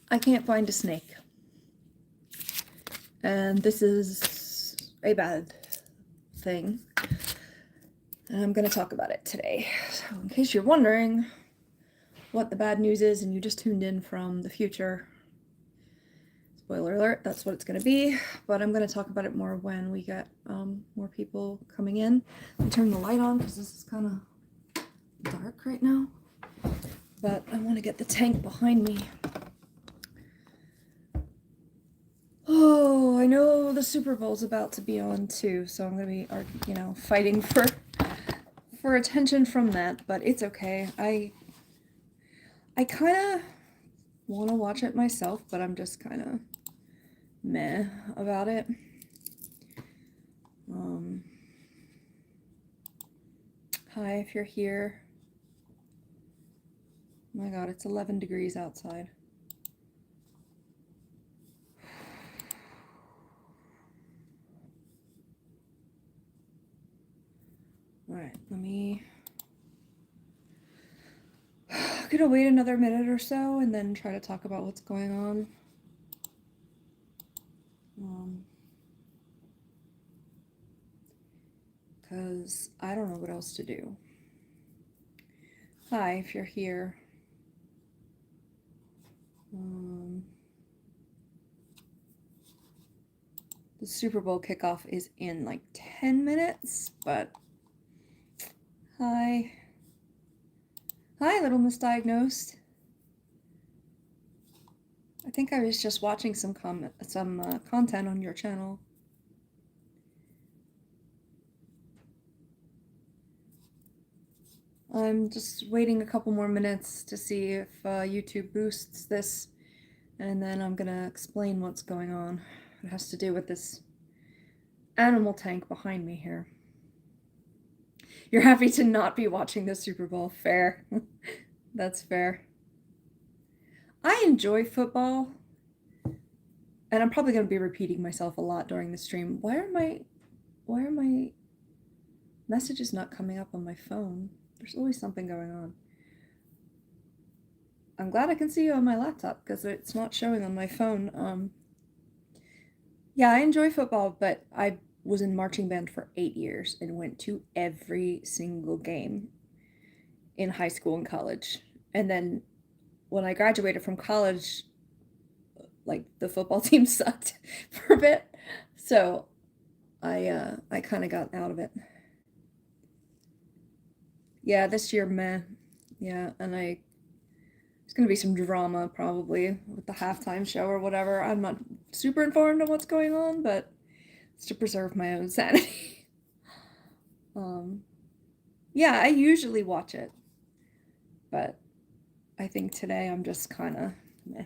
I can't find a snake. And this is a bad thing. And I'm going to talk about it today. So in case you're wondering what the bad news is and you just tuned in from the future, spoiler alert, that's what it's going to be. But I'm going to talk about it more when we get more people coming in. Let me turn the light on because this is kind of dark right now. But I want to get the tank behind me. Oh, I know the Super Bowl's about to be on too, so I'm going to be, fighting for attention from that, but it's okay. I kind of want to watch it myself, but I'm just kind of meh about it. Hi, if you're here. Oh my God, it's 11 degrees outside. All right, I'm gonna wait another minute or so and then try to talk about what's going on. Because I don't know what else to do. Hi, if you're here. The Super Bowl kickoff is in like 10 minutes, but hi. Hi, little misdiagnosed. I think I was just watching some content on your channel. I'm just waiting a couple more minutes to see if YouTube boosts this, and then I'm gonna explain what's going on. It has to do with this animal tank behind me here. You're happy to not be watching the Super Bowl. Fair. That's fair. I enjoy football, and I'm probably going to be repeating myself a lot during the stream. Why are my messages not coming up on my phone? There's always something going on. I'm glad I can see you on my laptop because it's not showing on my phone. Yeah, I enjoy football, but I was in marching band for 8 years and went to every single game in high school and college. And then when I graduated from college, like the football team sucked for a bit. So I kind of got out of it. Yeah, this year, meh. Yeah, and there's gonna be some drama probably with the halftime show or whatever. I'm not super informed on what's going on, but it's to preserve my own sanity. Yeah, I usually watch it, but I think today I'm just kind of meh.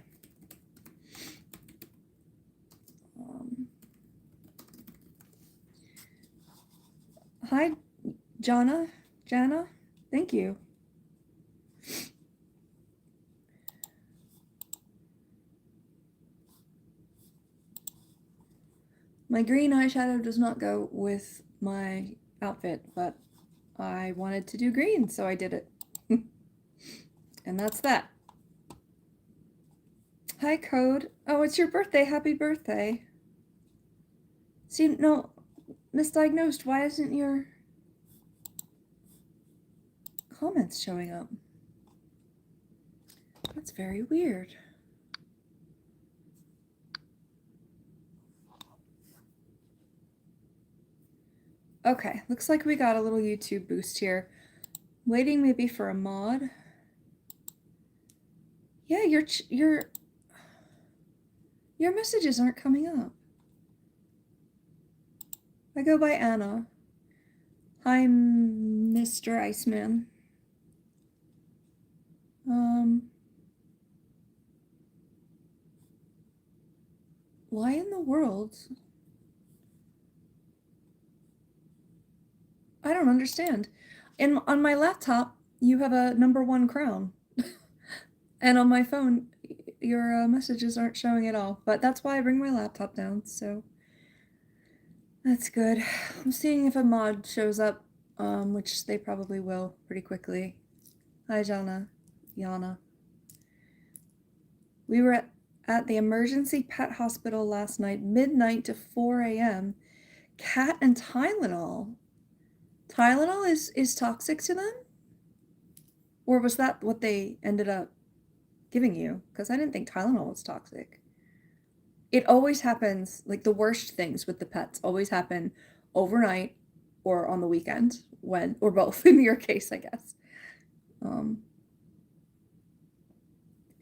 Hi, Jana, thank you. My green eyeshadow does not go with my outfit, but I wanted to do green, so I did it. And that's that. Hi, Code. Oh, it's your birthday. Happy birthday. See, no, misdiagnosed. Why isn't your comments showing up? That's very weird. Okay, looks like we got a little YouTube boost here. Waiting maybe for a mod. Yeah, your messages aren't coming up. I go by Anna. Hi, Mr. Iceman. Why in the world? I don't understand. On my laptop, you have a #1 crown. And on my phone, your messages aren't showing at all. But that's why I bring my laptop down, so that's good. I'm seeing if a mod shows up, which they probably will pretty quickly. Hi, Yana. We were at at the emergency pet hospital last night, midnight to 4 a.m. Cat and Tylenol. Tylenol is toxic to them? Or was that what they ended up giving you? Because I didn't think Tylenol was toxic. It always happens, like the worst things with the pets always happen overnight or on the weekend, when, or both in your case, I guess.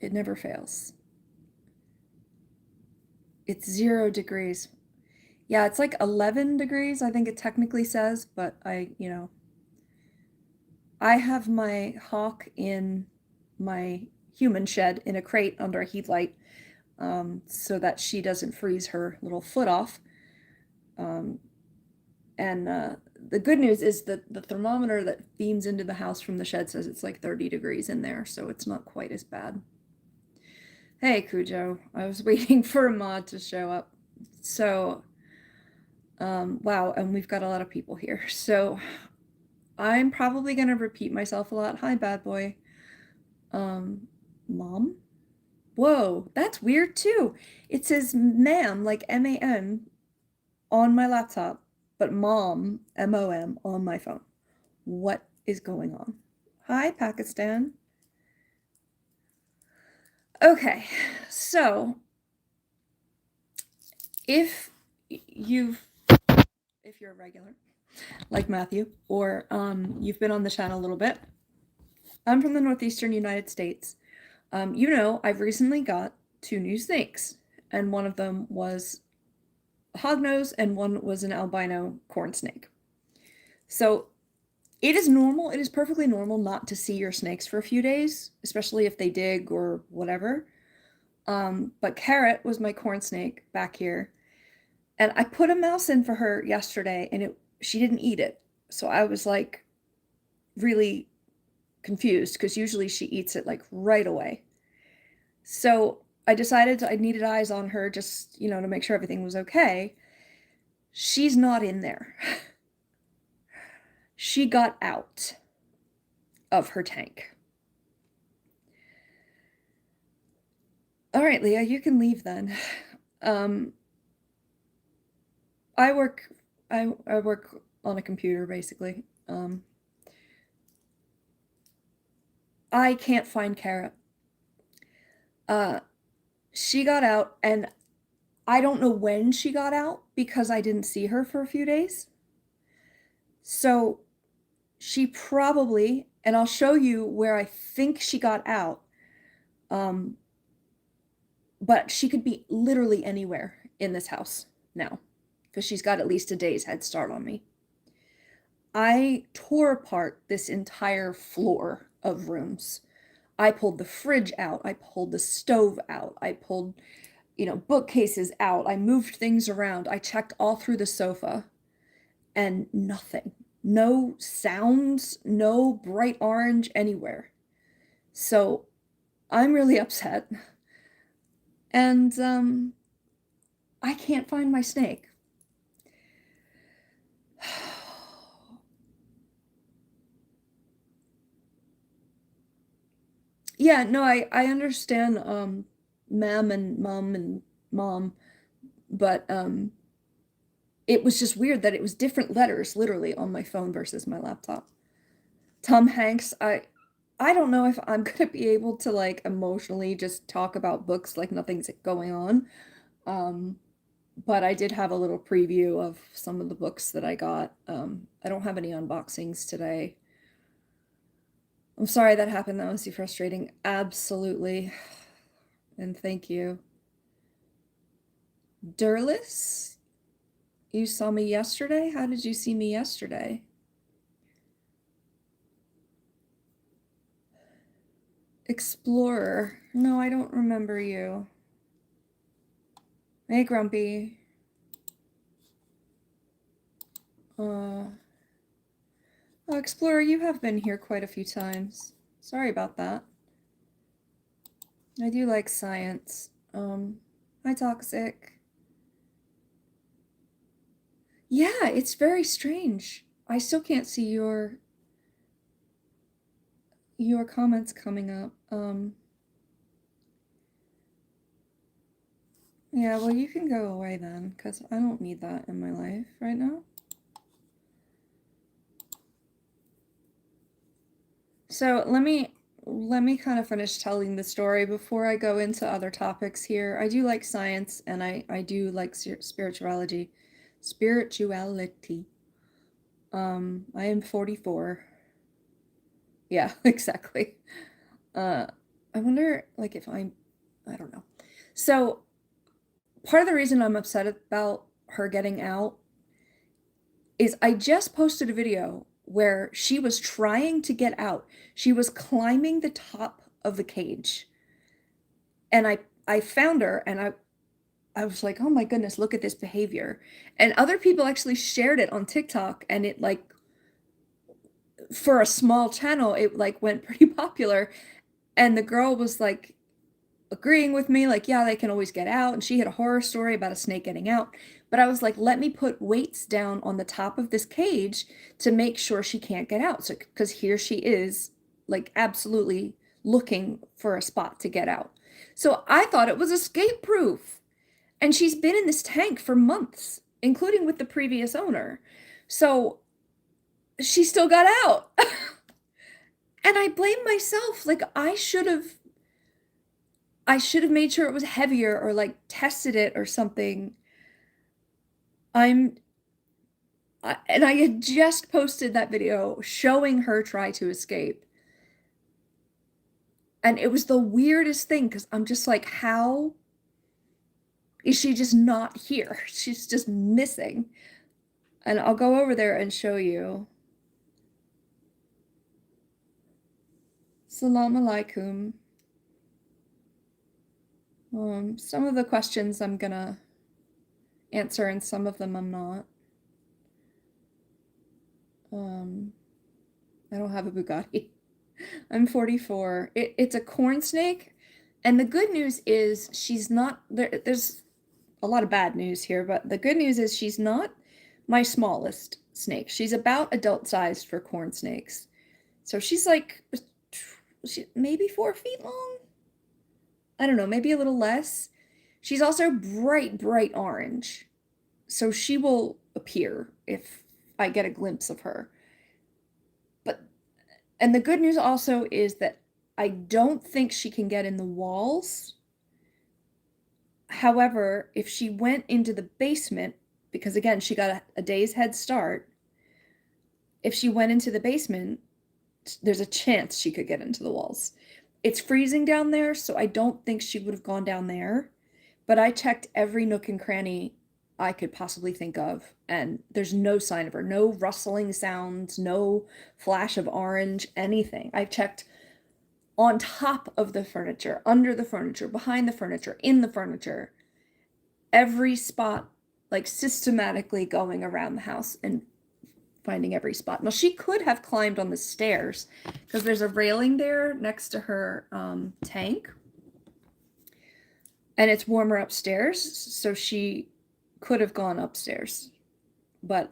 It never fails. It's 0 degrees. Yeah, it's like 11 degrees, I think it technically says, but I have my hawk in my human shed in a crate under a heat light, so that she doesn't freeze her little foot off. The good news is that the thermometer that beams into the house from the shed says it's like 30 degrees in there, so it's not quite as bad. Hey, Cujo. I was waiting for a mod to show up. So, wow, and we've got a lot of people here. So, I'm probably going to repeat myself a lot. Hi, bad boy. Mom? Whoa, that's weird too. It says ma'am, like M-A-M, on my laptop, but mom, M-O-M, on my phone. What is going on? Hi, Pakistan. Okay, so if you're a regular, like Matthew, or you've been on the channel a little bit, I'm from the northeastern United States. I've recently got 2 new snakes, and one of them was a hognose and one was an albino corn snake. So it is normal, it is perfectly normal not to see your snakes for a few days, especially if they dig or whatever. But Carrot was my corn snake back here, and I put a mouse in for her yesterday, and she didn't eat it. So I was like really confused, because usually she eats it like right away. So I decided I needed eyes on her, just, to make sure everything was okay. She's not in there. She got out of her tank. All right, Leah, you can leave then. I work on a computer, basically. I can't find Carrot. She got out, and I don't know when she got out because I didn't see her for a few days. So she probably, and I'll show you where I think she got out, but she could be literally anywhere in this house now, because she's got at least a day's head start on me. I tore apart this entire floor of rooms. I pulled the fridge out. I pulled the stove out. I pulled, bookcases out. I moved things around. I checked all through the sofa, and nothing. No sounds, no bright orange anywhere. So I'm really upset. And I can't find my snake. Yeah, no, I understand ma'am and mom, but it was just weird that it was different letters literally on my phone versus my laptop. Tom Hanks, I don't know if I'm gonna be able to like emotionally just talk about books like nothing's going on. But I did have a little preview of some of the books that I got. I don't have any unboxings today. I'm sorry that happened. That was too frustrating. Absolutely. And thank you. Durlis? You saw me yesterday? How did you see me yesterday? Explorer. No, I don't remember you. Hey, Grumpy. Oh, Explorer, you have been here quite a few times. Sorry about that. I do like science. Hi, Toxic. Yeah, it's very strange. I still can't see your comments coming up. Yeah, well, you can go away then, because I don't need that in my life right now. So let me kind of finish telling the story before I go into other topics here. I do like science, and I do like spirituality. Spirituality. I am 44. Yeah, exactly. I wonder, like, if I don't know. So part of the reason I'm upset about her getting out is I just posted a video where she was trying to get out. She was climbing the top of the cage. And I found her, and I was like, "Oh my goodness, look at this behavior." And other people actually shared it on TikTok, and it, like, for a small channel, it, like, went pretty popular. And the girl was like agreeing with me, like, yeah, they can always get out. And she had a horror story about a snake getting out. But I was like, let me put weights down on the top of this cage to make sure she can't get out. So, because here she is, like, absolutely looking for a spot to get out. So I thought it was escape proof. And she's been in this tank for months, including with the previous owner. So she still got out. And I blame myself. Like, I should have made sure it was heavier, or, like, tested it or something. And I had just posted that video showing her try to escape. And it was the weirdest thing, because I'm just like, how is she just not here? She's just missing. And I'll go over there and show you. Salam alaikum. Some of the questions I'm gonna answer, and some of them I'm not. I don't have a Bugatti. I'm 44. It's a corn snake, and the good news is she's not there. There's a lot of bad news here, but the good news is she's not my smallest snake. She's about adult sized for corn snakes. So she's like maybe 4 feet long. I don't know, maybe a little less. She's also bright, bright orange. So she will appear if I get a glimpse of her. And the good news also is that I don't think she can get in the walls. However, if she went into the basement, because again, she got a day's head start, if she went into the basement, there's a chance she could get into the walls. It's freezing down there, so I don't think she would have gone down there. But I checked every nook and cranny I could possibly think of, and there's no sign of her. No rustling sounds, no flash of orange, anything. I checked on top of the furniture, under the furniture, behind the furniture, in the furniture. Every spot, like, systematically going around the house and finding every spot. Now, she could have climbed on the stairs, because there's a railing there next to her tank. And it's warmer upstairs, so she could have gone upstairs. But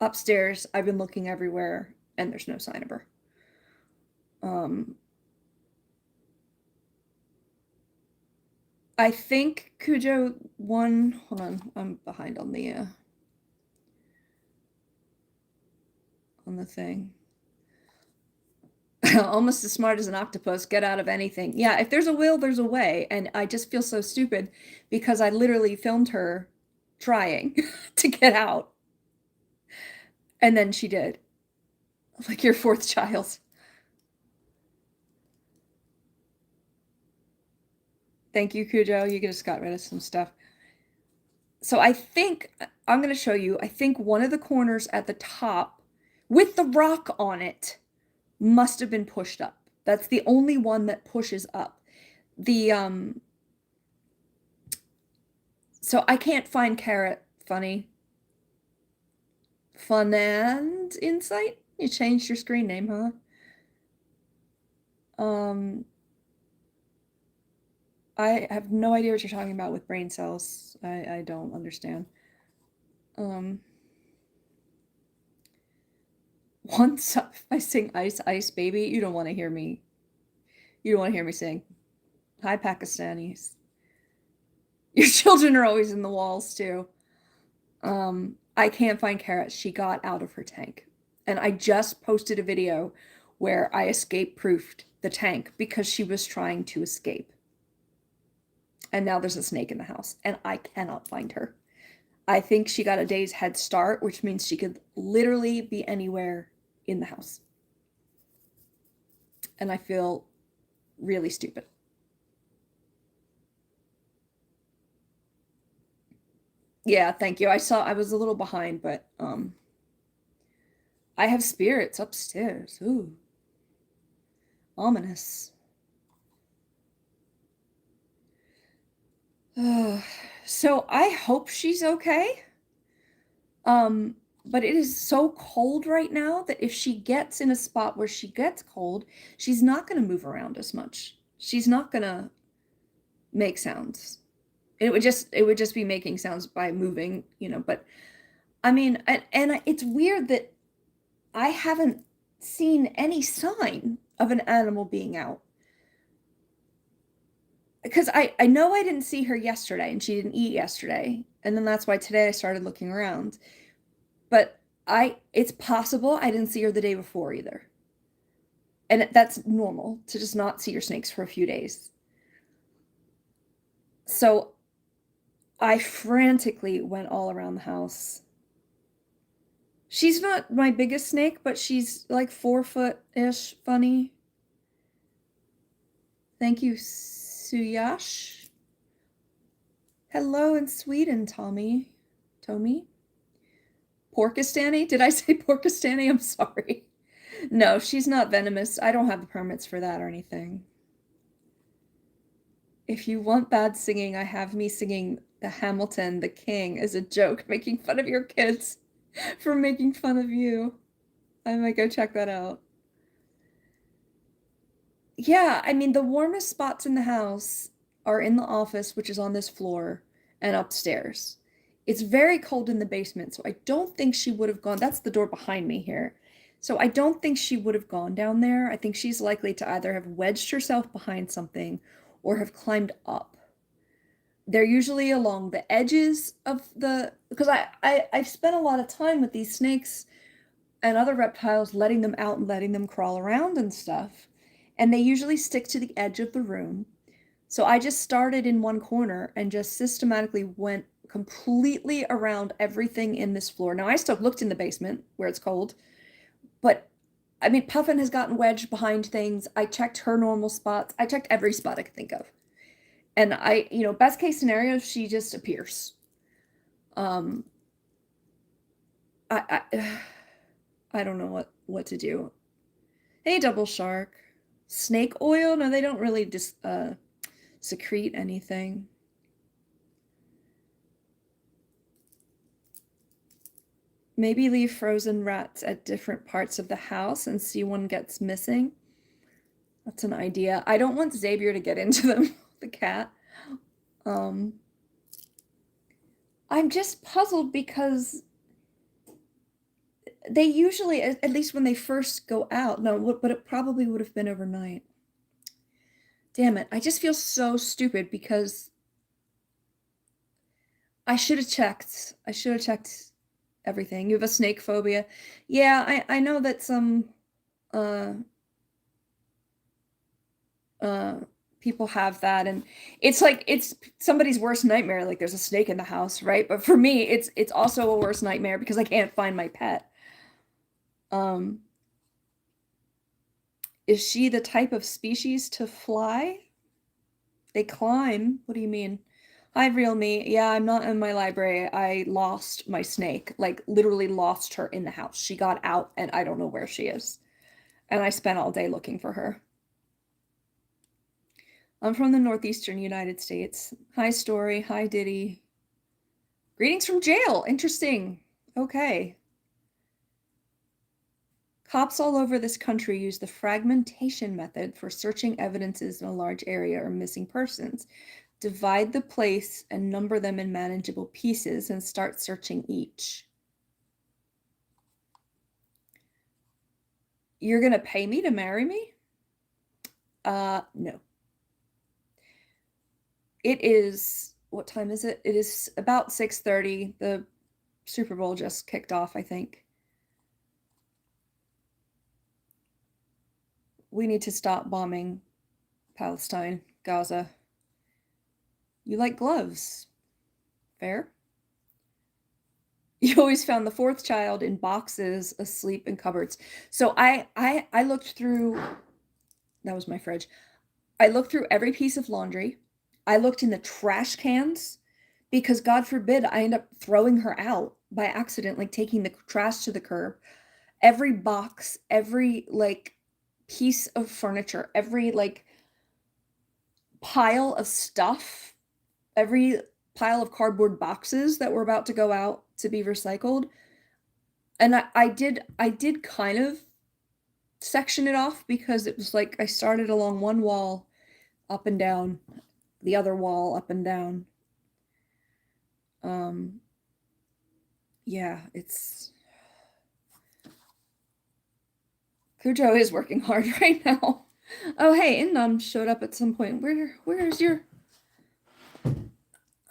upstairs, I've been looking everywhere, and there's no sign of her. I think Cujo won. Hold on, I'm behind on the thing. Almost as smart as an octopus, get out of anything. Yeah, if there's a will, there's a way. And I just feel so stupid, because I literally filmed her trying to get out. And then she did. Like your fourth child. Thank you, Cujo. You just got rid of some stuff. So I think, I'm going to show you, I think one of the corners at the top with the rock on it must have been pushed up. That's the only one that pushes up. So I can't find Carrot. Funny. Fun and Insight? You changed your screen name, huh? I have no idea what you're talking about with brain cells. I don't understand. Once I sing Ice Ice Baby, you don't want to hear me. You don't want to hear me sing. Hi, Pakistanis. Your children are always in the walls too. I can't find Carrot. She got out of her tank. And I just posted a video where I escape proofed the tank because she was trying to escape. And now there's a snake in the house, and I cannot find her. I think she got a day's head start, which means she could literally be anywhere in the house. And I feel really stupid. Yeah, thank you. I was a little behind, but I have spirits upstairs. Ooh. Ominous. So I hope she's okay. But it is so cold right now that if she gets in a spot where she gets cold, she's not going to move around as much. She's not going to make sounds. It would just be making sounds by moving, but I mean, and it's weird that I haven't seen any sign of an animal being out. Because I know I didn't see her yesterday and she didn't eat yesterday. And then that's why today I started looking around. But it's possible I didn't see her the day before either. And that's normal to just not see your snakes for a few days. So I frantically went all around the house. She's not my biggest snake, but she's like 4-foot-ish funny. Thank you, Suyash. Hello in Sweden, Tommy. Porkistani? Did I say Porkistani? I'm sorry. No, she's not venomous. I don't have the permits for that or anything. If you want bad singing, I have me singing the Hamilton, the King, as a joke, making fun of your kids for making fun of you. I might go check that out. Yeah, I mean, the warmest spots in the house are in the office, which is on this floor, and upstairs. It's very cold in the basement, so I don't think she would have gone. That's the door behind me here. So I don't think she would have gone down there. I think she's likely to either have wedged herself behind something or have climbed up. They're usually along the edges of because I've spent a lot of time with these snakes and other reptiles, letting them out and letting them crawl around and stuff. And they usually stick to the edge of the room. So I just started in one corner and just systematically went completely around everything in this floor. Now I still looked in the basement where it's cold, but I mean, Puffin has gotten wedged behind things. I checked her normal spots. I checked every spot I could think of. And best case scenario, she just appears. I I don't know what to do. Hey, Double Shark. Snake oil? No, they don't really just secrete anything. Maybe leave frozen rats at different parts of the house and see one gets missing. That's an idea. I don't want Xavier to get into them, the cat. I'm just puzzled because they usually, at least when they first go out, no, but it probably would have been overnight. Damn it. I just feel so stupid because I should have checked. I should have checked everything. You have a snake phobia. Yeah, I know that some people have that, and it's like it's somebody's worst nightmare, like there's a snake in the house, right? But for me, it's also a worst nightmare because I can't find my pet. Is she the type of species to fly? They climb. What do you mean? Hi, real me. Yeah, I'm not in my library. I lost my snake, like literally lost her in the house. She got out and I don't know where she is. And I spent all day looking for her. I'm from the northeastern United States. Hi, Story. Hi, Diddy. Greetings from jail. Interesting. Okay. Cops all over this country use the fragmentation method for searching evidences in a large area or missing persons. Divide the place and number them in manageable pieces and start searching each. You're going to pay me to marry me? No. It is what time is it? It is about 6:30. The Super Bowl just kicked off, I think. We need to stop bombing Palestine, Gaza. You like gloves. Fair. You always found the fourth child in boxes, asleep in cupboards. So I looked through, that was my fridge. I looked through every piece of laundry. I looked in the trash cans because God forbid I end up throwing her out by accident, like taking the trash to the curb. Every box, every like piece of furniture, every like pile of stuff, every pile of cardboard boxes that were about to go out to be recycled. And I did kind of section it off because it was like I started along one wall up and down, the other wall up and down. Yeah, it's Cujo is working hard right now. Oh hey, Indom showed up at some point. Where's your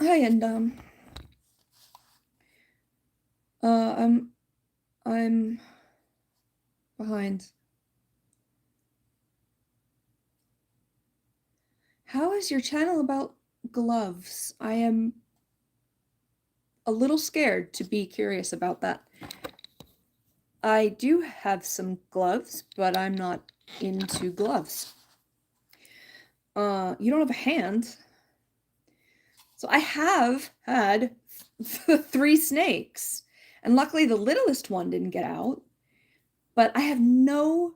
Hi Indom. I'm behind. How is your channel about gloves? I am a little scared to be curious about that. I do have some gloves, but I'm not into gloves. You don't have a hand. So I have had 3 snakes, and luckily the littlest one didn't get out, but I have no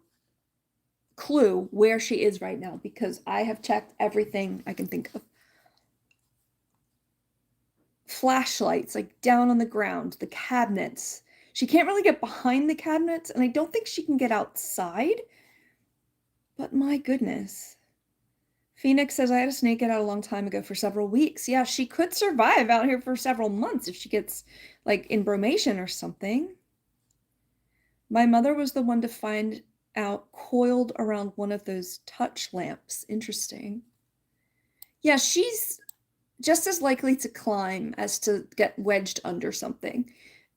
clue where she is right now because I have checked everything I can think of. Flashlights, like down on the ground, the cabinets. She can't really get behind the cabinets, and I don't think she can get outside, but my goodness. Phoenix says, I had a snake get out a long time ago for several weeks. Yeah, she could survive out here for several months if she gets, like, in bromation or something. My mother was the one to find out coiled around one of those touch lamps. Interesting. Yeah, she's just as likely to climb as to get wedged under something.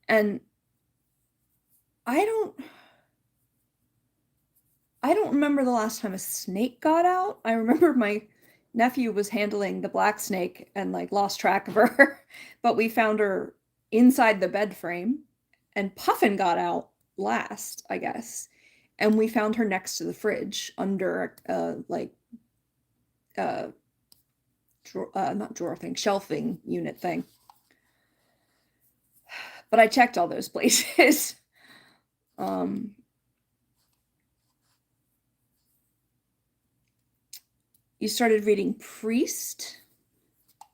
And I don't remember the last time a snake got out. I remember my nephew was handling the black snake and like lost track of her, but we found her inside the bed frame, and Puffin got out last, I guess. And we found her next to the fridge under not drawer thing, shelving unit thing. But I checked all those places. You started reading Priest?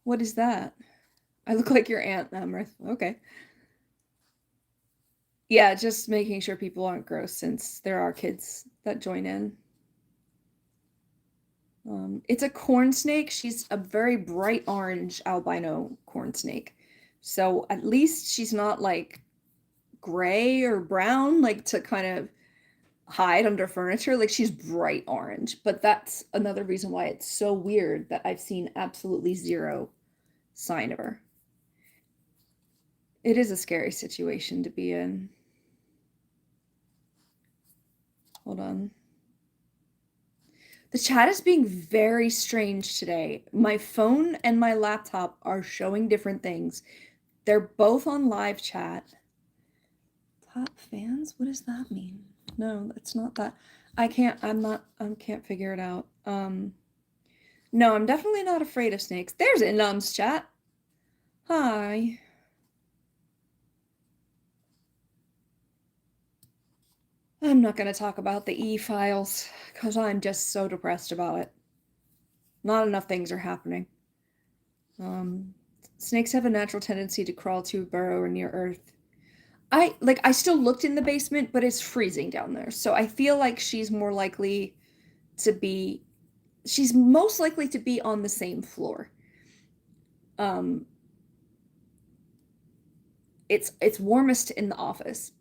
What is that? I look like your aunt, Amrith. Okay. Yeah, just making sure people aren't gross since there are kids that join in. It's a corn snake. She's a very bright orange albino corn snake. So at least she's not like gray or brown, like to kind of hide under furniture. Like she's bright orange. But that's another reason why it's so weird that I've seen absolutely zero sign of her. It is a scary situation to be in. Hold on. The chat is being very strange today. My phone and my laptop are showing different things. They're both on live chat. Top fans? What does that mean? No, it's not that. I can't figure it out. No, I'm definitely not afraid of snakes. There's Indom's chat. Hi. I'm not going to talk about the e-files because I'm just so depressed about it. Not enough things are happening. Snakes have a natural tendency to crawl to a burrow or near earth. I still looked in the basement, but it's freezing down there. So I feel like she's most likely to be on the same floor. It's warmest in the office,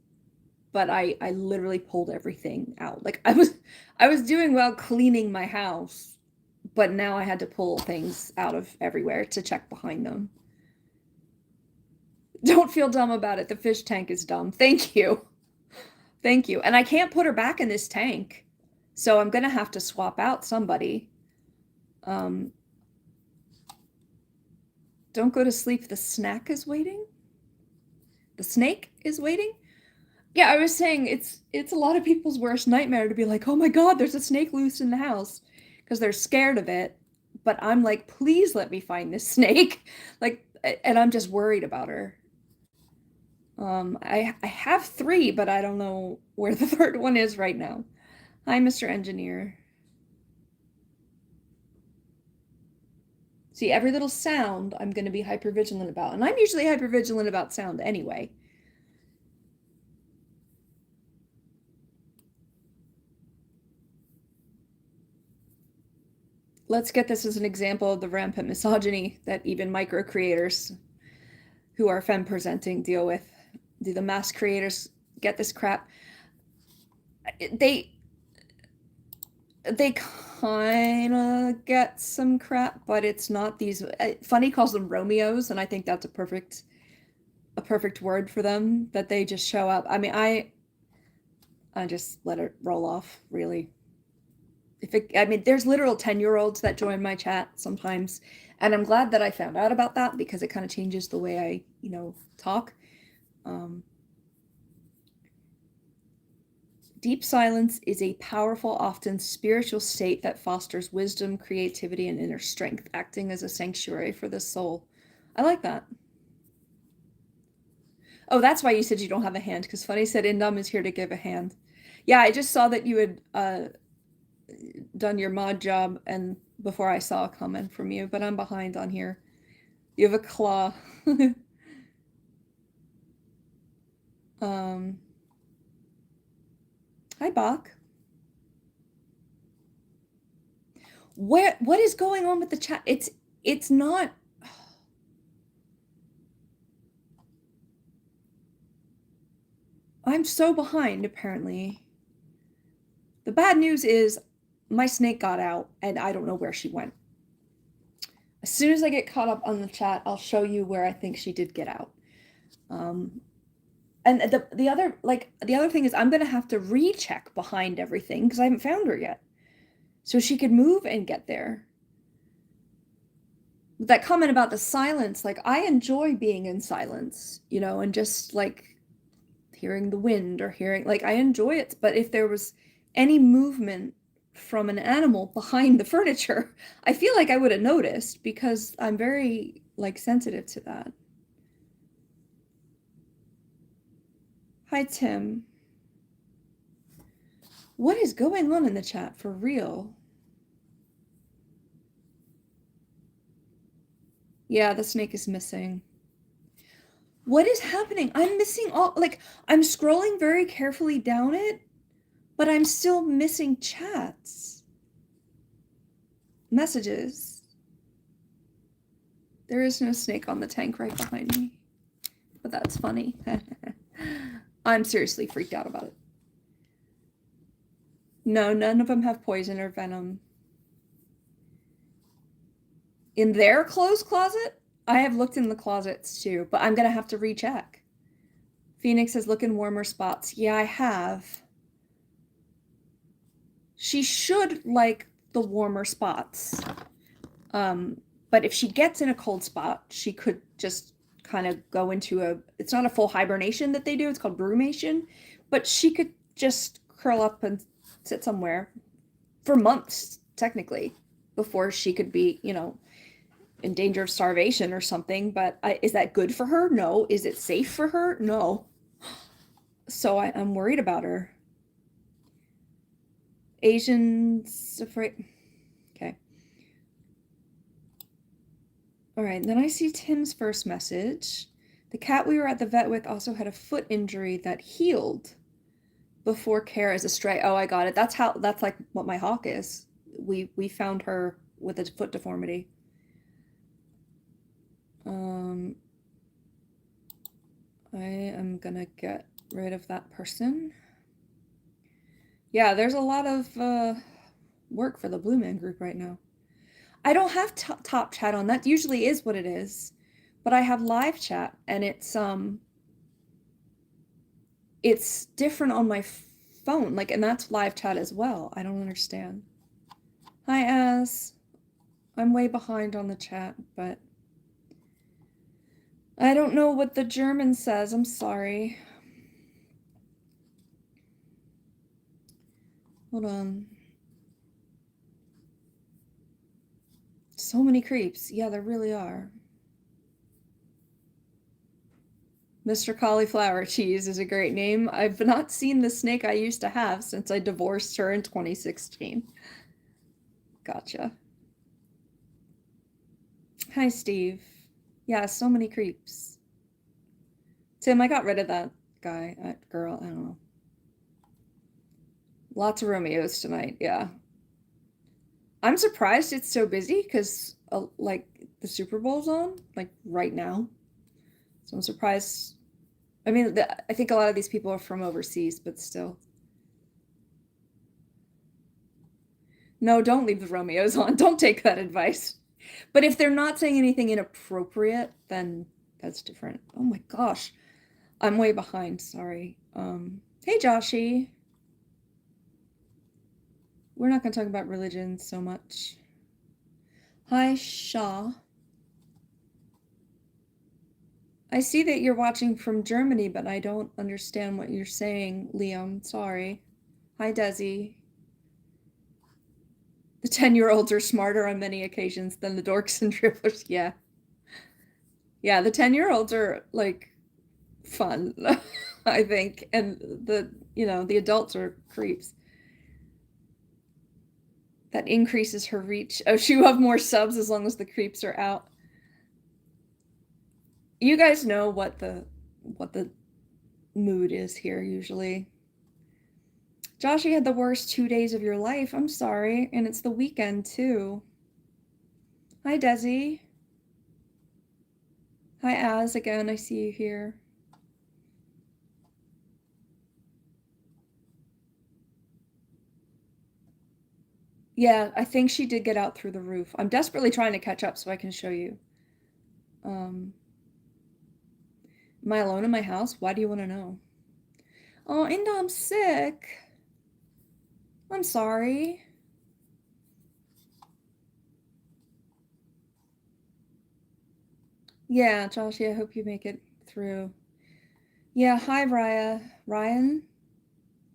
but I literally pulled everything out. Like I was doing well cleaning my house, but now I had to pull things out of everywhere to check behind them. Don't feel dumb about it. The fish tank is dumb. Thank you. Thank you. And I can't put her back in this tank, so I'm gonna have to swap out somebody. Don't go to sleep. The snack is waiting. The snake is waiting. Yeah, I was saying it's a lot of people's worst nightmare to be like, oh my god, there's a snake loose in the house, because they're scared of it. But I'm like, please let me find this snake. Like, and I'm just worried about her. I have 3, but I don't know where the 3rd one is right now. Hi, Mr. Engineer. See, every little sound I'm going to be hypervigilant about. And I'm usually hypervigilant about sound anyway. Let's get this as an example of the rampant misogyny that even micro creators who are femme presenting deal with. Do the mass creators get this crap? They kind of get some crap, but it's not these. Funny calls them Romeos, and I think that's a perfect word for them. That they just show up. I mean, I just let it roll off, really. I mean, there's literal 10-year-olds that join my chat sometimes, and I'm glad that I found out about that, because it kind of changes the way I, talk. Deep silence is a powerful, often spiritual state that fosters wisdom, creativity, and inner strength, acting as a sanctuary for the soul. I like that. Oh, that's why you said you don't have a hand, because Funny said Indom is here to give a hand. Yeah, I just saw that you had done your mod job, and before I saw a comment from you, but I'm behind on here. You have a claw. Hi, Bach. What is going on with the chat? It's not. I'm so behind, apparently. The bad news is my snake got out, and I don't know where she went. As soon as I get caught up on the chat, I'll show you where I think she did get out. And the other thing is I'm gonna have to recheck behind everything, because I haven't found her yet. So she could move and get there. That comment about the silence, like, I enjoy being in silence, and just like hearing the wind or hearing, like, I enjoy it. But if there was any movement from an animal behind the furniture, I feel like I would have noticed, because I'm very, like, sensitive to that. Hi, Tim. What is going on in the chat for real? Yeah, the snake is missing. What is happening? I'm missing I'm scrolling very carefully down it, but I'm still missing chats. Messages. There is no snake on the tank right behind me, but that's funny. I'm seriously freaked out about it. No, none of them have poison or venom. In their clothes closet? I have looked in the closets too, but I'm gonna have to recheck. Phoenix is looking warmer spots. Yeah, I have. She should like the warmer spots. But if she gets in a cold spot, she could just kind of go into it's not a full hibernation that they do, it's called brumation, but she could just curl up and sit somewhere for months, technically, before she could be, in danger of starvation or something. But is that good for her? No. Is it safe for her? No. So I'm worried about her. Asians afraid. Okay. All right, and then I see Tim's first message. The cat we were at the vet with also had a foot injury that healed before care as a stray. Oh, I got it. That's like what my hawk is. We found her with a foot deformity. I am gonna get rid of that person. Yeah, there's a lot of work for the Blue Man Group right now. I don't have top chat on. That usually is what it is. But I have live chat, and it's different on my phone. Like, and that's live chat as well. I don't understand. Hi, Az. I'm way behind on the chat, but I don't know what the German says. I'm sorry. Hold on. So many creeps. Yeah, there really are. Mr. Cauliflower Cheese is a great name. I've not seen the snake I used to have since I divorced her in 2016. Gotcha. Hi, Steve. Yeah, so many creeps. Tim, I got rid of that guy, girl, I don't know. Lots of Romeos tonight, yeah. I'm surprised it's so busy because, like, the Super Bowl's on, like, right now. So I'm surprised. I mean, I think a lot of these people are from overseas, but still. No, don't leave the Romeos on. Don't take that advice. But if they're not saying anything inappropriate, then that's different. Oh my gosh. I'm way behind, sorry. Hey Joshy. We're not gonna talk about religion so much. Hi Shaw. I see that you're watching from Germany, but I don't understand what you're saying, Liam. Sorry. Hi Desi. The 10-year-olds are smarter on many occasions than the dorks and dribblers. Yeah. Yeah, the 10-year-olds are like fun, I think. And the adults are creeps. That increases her reach. Oh, she will have more subs as long as the creeps are out. You guys know what the mood is here usually. Josh, you had the worst 2 days of your life. I'm sorry. And it's the weekend too. Hi, Desi. Hi, Az, again. I see you here. Yeah, I think she did get out through the roof. I'm desperately trying to catch up so I can show you. Am I alone in my house? Why do you want to know? Oh, and I'm sick. I'm sorry. Yeah, Josh, I hope you make it through. Yeah, hi, Ryan.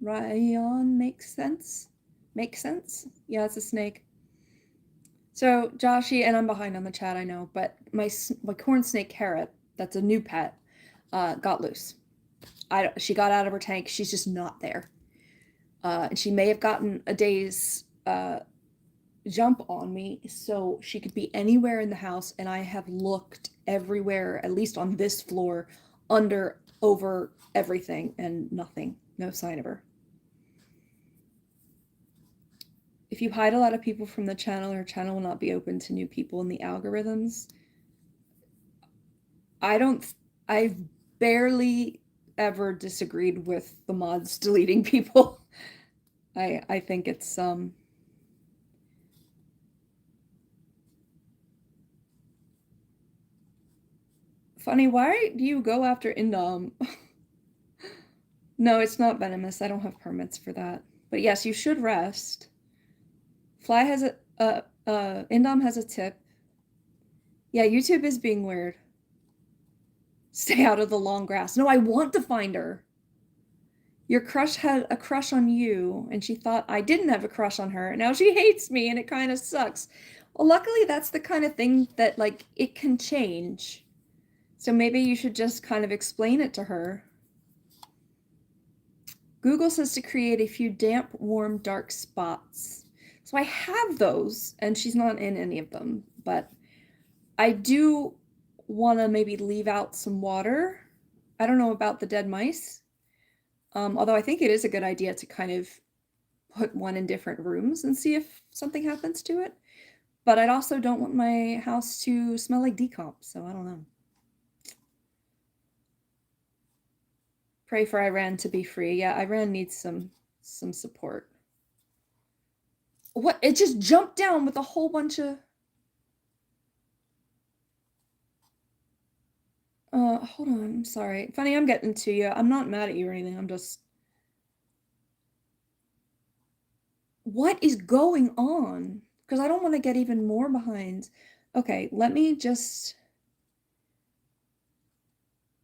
Ryan makes sense? Makes sense? Yeah, it's a snake. So, Joshy, and I'm behind on the chat, I know, but my corn snake Carrot, that's a new pet, got loose. She got out of her tank. She's just not there. And she may have gotten a day's jump on me, so she could be anywhere in the house, and I have looked everywhere, at least on this floor, under, over, everything, and nothing. No sign of her. If you hide a lot of people from the channel, your channel will not be open to new people in the algorithms. I've barely ever disagreed with the mods deleting people. I think it's funny. Why do you go after Indom? No, it's not venomous. I don't have permits for that. But yes, you should rest. Fly has Indom has a tip. Yeah, YouTube is being weird. Stay out of the long grass. No, I want to find her. Your crush had a crush on you, and she thought I didn't have a crush on her. Now she hates me, and it kind of sucks. Well, luckily, that's the kind of thing that, like, it can change. So maybe you should just kind of explain it to her. Google says to create a few damp, warm, dark spots. So I have those, and she's not in any of them. But I do want to maybe leave out some water. I don't know about the dead mice. Although I think it is a good idea to kind of put one in different rooms and see if something happens to it. But I also don't want my house to smell like decomp, so I don't know. Pray for Iran to be free. Yeah, Iran needs some support. What? It just jumped down with a whole bunch of... Hold on, I'm sorry. Funny, I'm getting to you. I'm not mad at you or anything, I'm just... What is going on? Because I don't want to get even more behind. Okay, let me just...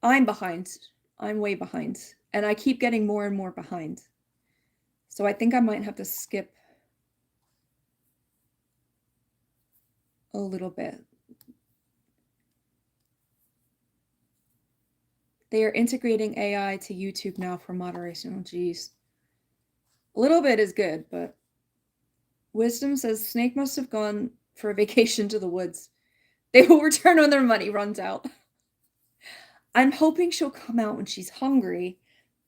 I'm behind. I'm way behind. And I keep getting more and more behind. So I think I might have to skip a little bit. They are integrating AI to YouTube now for moderation. Oh, geez. A little bit is good, but... Wisdom says Snake must have gone for a vacation to the woods. They will return when their money runs out. I'm hoping she'll come out when she's hungry,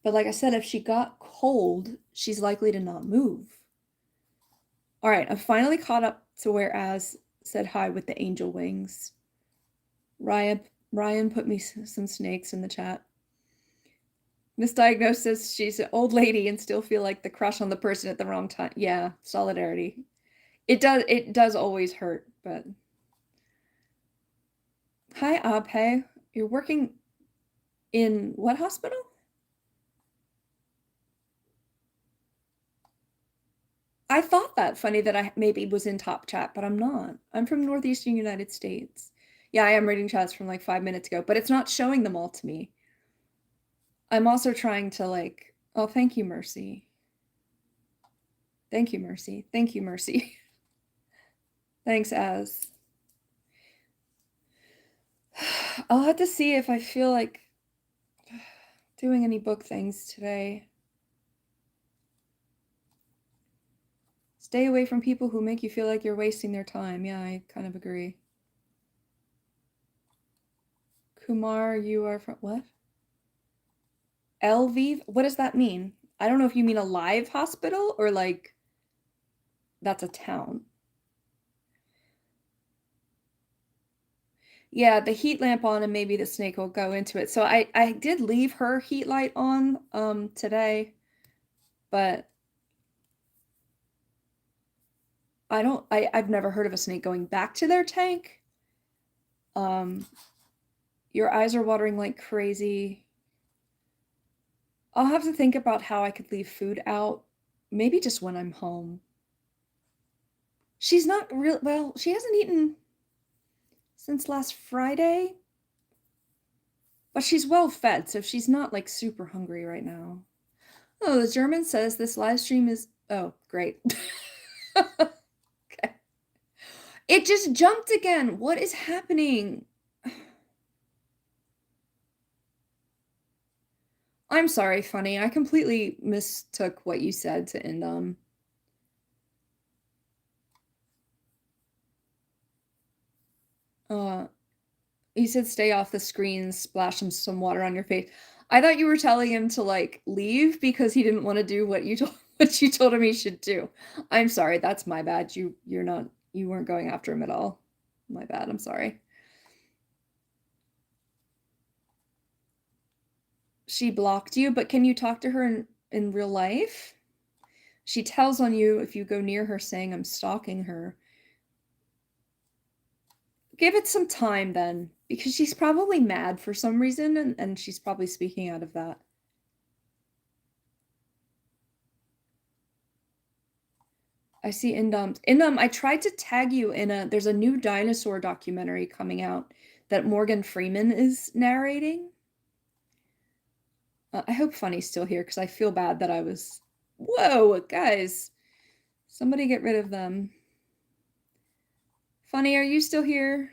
but like I said, if she got cold, she's likely to not move. All right, I'm finally caught up to where Az said hi with the angel wings. Ryan put me some snakes in the chat. Misdiagnosed says she's an old lady and still feel like the crush on the person at the wrong time. Yeah, solidarity. It does always hurt, but... Hi, Abhe. You're working in what hospital? I thought that funny that I maybe was in top chat, but I'm not. I'm from Northeastern United States. Yeah, I am reading chats from like 5 minutes ago, but it's not showing them all to me. I'm also trying to like... Oh, thank you, Mercy. Thank you, Mercy. Thank you, Mercy. Thanks, Az. I'll have to see if I feel like doing any book things today. Stay away from people who make you feel like you're wasting their time. Yeah, I kind of agree. Kumar, you are from what? Lviv? What does that mean? I don't know if you mean a live hospital or like that's a town. Yeah, the heat lamp on and maybe the snake will go into it. So I did leave her heat light on today, but I've never heard of a snake going back to their tank. Your eyes are watering like crazy. I'll have to think about how I could leave food out. Maybe just when I'm home. She's not real well, she hasn't eaten since last Friday. But she's well fed, so she's not like super hungry right now. Oh, the German says this live stream is... Oh, great. Okay. It just jumped again. What is happening? I'm sorry, Funny. I completely mistook what you said to end he said stay off the screen, splash him some water on your face. I thought you were telling him to like leave because he didn't want to do what you told him he should do. I'm sorry, that's my bad. You weren't going after him at all. My bad, I'm sorry. She blocked you, but can you talk to her in real life? She tells on you if you go near her saying I'm stalking her. Give it some time then, because she's probably mad for some reason, and she's probably speaking out of that. I see Indom. Indom, I tried to tag you in there's a new dinosaur documentary coming out that Morgan Freeman is narrating. I hope Funny's still here, because I feel bad that I was... Whoa, guys. Somebody get rid of them. Funny, are you still here?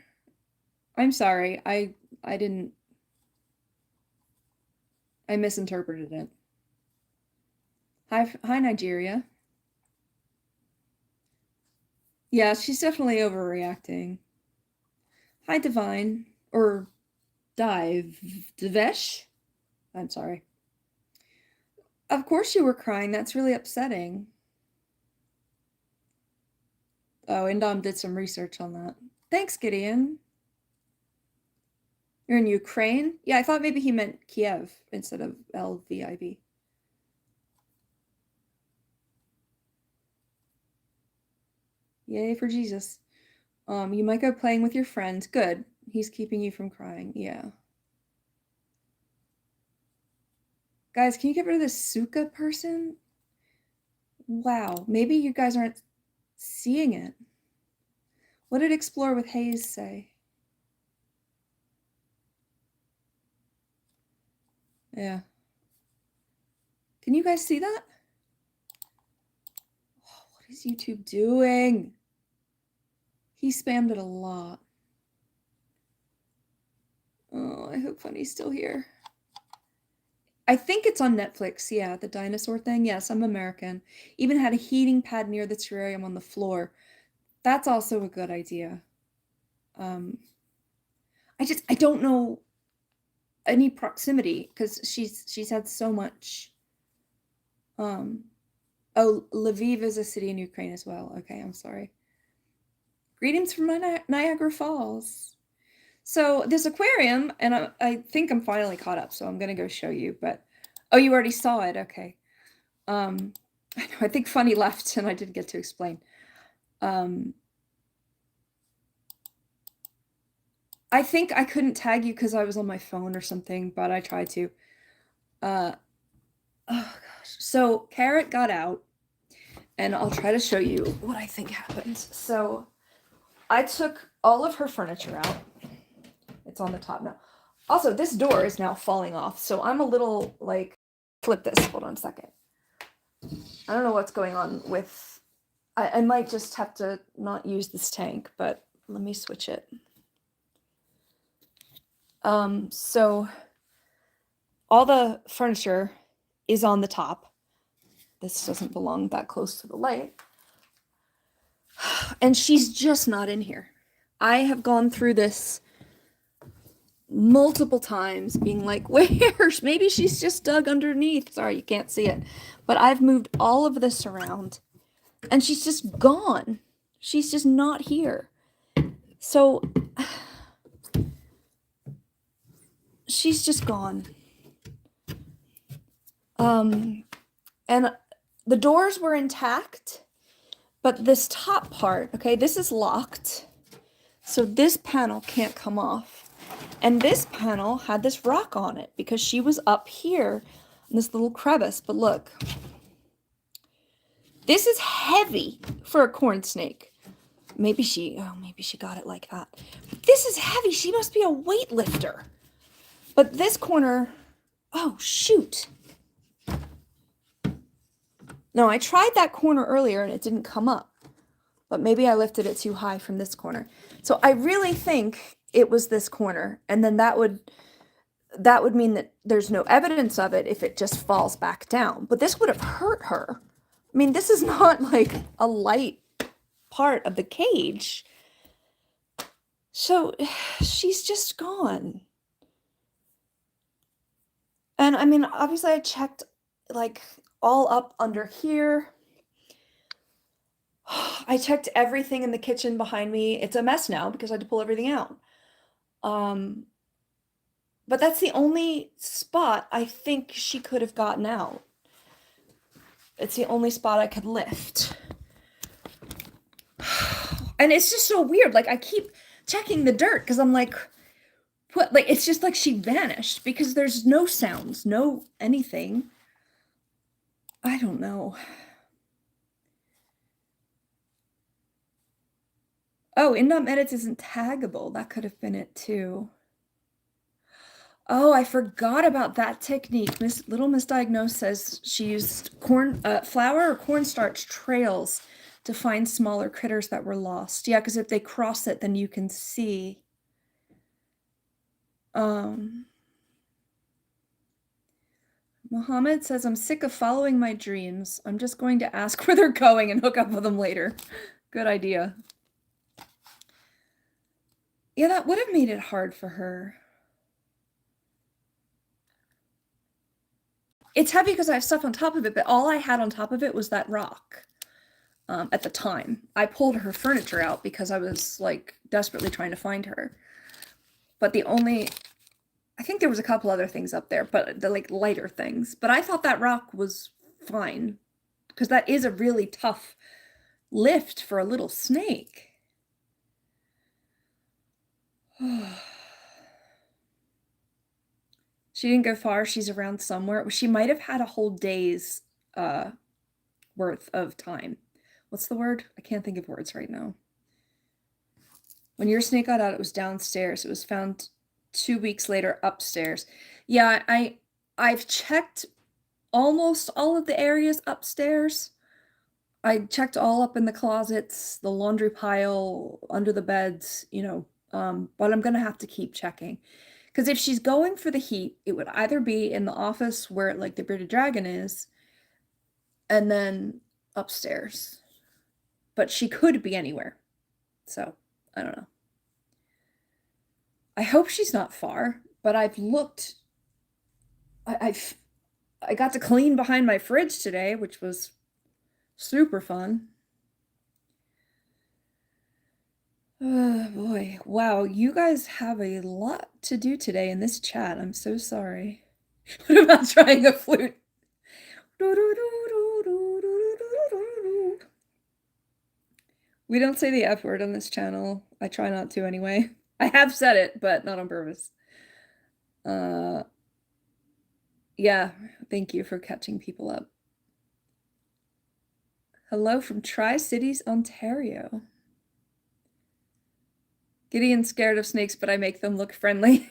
I'm sorry. I didn't... I misinterpreted it. Hi, Nigeria. Yeah, she's definitely overreacting. Hi, Divine. Or Divesh? I'm sorry. Of course you were crying. That's really upsetting. Oh, Indom did some research on that. Thanks, Gideon. You're in Ukraine? Yeah, I thought maybe he meant Kiev instead of Lviv. Yay for Jesus. You might go playing with your friends. Good. He's keeping you from crying. Yeah. Guys, can you get rid of this Suka person? Wow, maybe you guys aren't seeing it. What did Explore with Haze say? Yeah. Can you guys see that? Oh, what is YouTube doing? He spammed it a lot. Oh, I hope Funny's still here. I think it's on Netflix. Yeah, the dinosaur thing. Yes, I'm American. Even had a heating pad near the terrarium on the floor. That's also a good idea. I don't know any proximity because she's had so much. Oh, Lviv is a city in Ukraine as well. Okay, I'm sorry. Greetings from Niagara Falls. So this aquarium, and I think I'm finally caught up, so I'm gonna go show you. But oh, you already saw it. Okay. I think Funny left, and I didn't get to explain. I think I couldn't tag you because I was on my phone or something, but I tried to. Oh gosh. So Carrot got out, and I'll try to show you what I think happened. So I took all of her furniture out. It's on the top now. Also, this door is now falling off, so I'm a little like, flip this. Hold on a second. I don't know what's going on with, I might just have to not use this tank, but let me switch it. So all the furniture is on the top. This doesn't belong that close to the light. And she's just not in here. I have gone through this multiple times being like, where's, maybe she's just dug underneath. Sorry, you can't see it. But I've moved all of this around and she's just gone. She's just not here. So she's just gone. And the doors were intact, but this top part, okay, this is locked. So this panel can't come off. And this panel had this rock on it because she was up here in this little crevice. But look, this is heavy for a corn snake. Maybe she got it like that. But this is heavy. She must be a weightlifter. But this corner, oh, shoot. No, I tried that corner earlier and it didn't come up. But maybe I lifted it too high from this corner. So I really think it was this corner. And then that would mean that there's no evidence of it if it just falls back down. But this would have hurt her. I mean, this is not like a light part of the cage. So she's just gone. And I mean, obviously I checked like all up under here. I checked everything in the kitchen behind me. It's a mess now because I had to pull everything out. But that's the only spot I think she could have gotten out. It's the only spot I could lift. And it's just so weird. Like, I keep checking the dirt because I'm like, what? Like, it's just like she vanished because there's no sounds, no anything. I don't know. Oh, in-dom edits isn't taggable. That could have been it too. Oh, I forgot about that technique. Little Misdiagnosed says she used flour or cornstarch trails to find smaller critters that were lost. Yeah, because if they cross it, then you can see. Mohammed says, I'm sick of following my dreams. I'm just going to ask where they're going and hook up with them later. Good idea. Yeah, that would have made it hard for her. It's heavy because I have stuff on top of it, but all I had on top of it was that rock. At the time, I pulled her furniture out because I was like desperately trying to find her. But I think there was a couple other things up there, but the like lighter things. But I thought that rock was fine because that is a really tough lift for a little snake. She didn't go far. She's around somewhere. She might have had a whole day's worth of time. What's the word? I can't think of words right now. When your snake got out, it was downstairs. It was found 2 weeks later upstairs. Yeah, I've checked almost all of the areas upstairs. I checked all up in the closets, the laundry pile, under the beds, you know, but I'm gonna have to keep checking. Because if she's going for the heat, it would either be in the office where like the bearded dragon is, and then upstairs. But she could be anywhere. So, I don't know. I hope she's not far, but I've looked. I got to clean behind my fridge today, which was super fun. Oh boy. Wow, you guys have a lot to do today in this chat. I'm so sorry. What about trying a flute? We don't say the F word on this channel. I try not to anyway. I have said it, but not on purpose. Yeah, thank you for catching people up. Hello from Tri-Cities, Ontario. Gideon's scared of snakes, but I make them look friendly.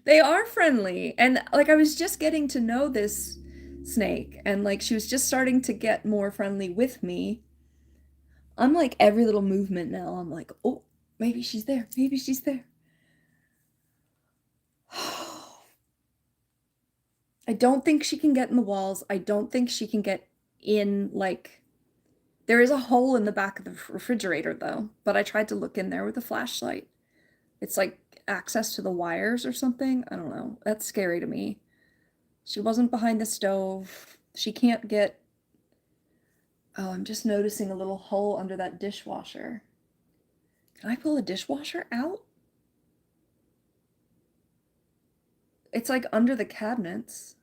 They are friendly. And like I was just getting to know this snake, and like she was just starting to get more friendly with me. I'm like every little movement now. I'm like, oh, maybe she's there. Maybe she's there. I don't think she can get in the walls. I don't think she can get in, like, there is a hole in the back of the refrigerator though, but I tried to look in there with a flashlight. It's like access to the wires or something. I don't know. That's scary to me. She wasn't behind the stove. She can't get... Oh, I'm just noticing a little hole under that dishwasher. Can I pull a dishwasher out? It's like under the cabinets.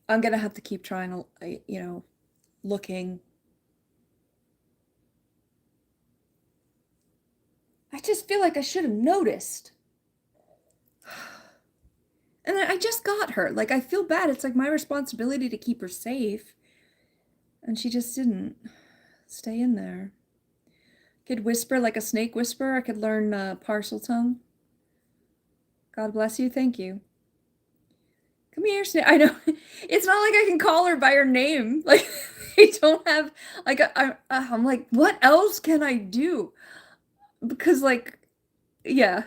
I'm gonna have to keep trying, you know, looking. I just feel like I should have noticed. And I just got her. Like, I feel bad. It's like my responsibility to keep her safe. And she just didn't stay in there. Could whisper like a snake whisper. I could learn parcel tongue. God bless you. Thank you. Come here, snake. I know. It's not like I can call her by her name. Like, I don't have, like, I'm like, what else can I do? Because, like, yeah,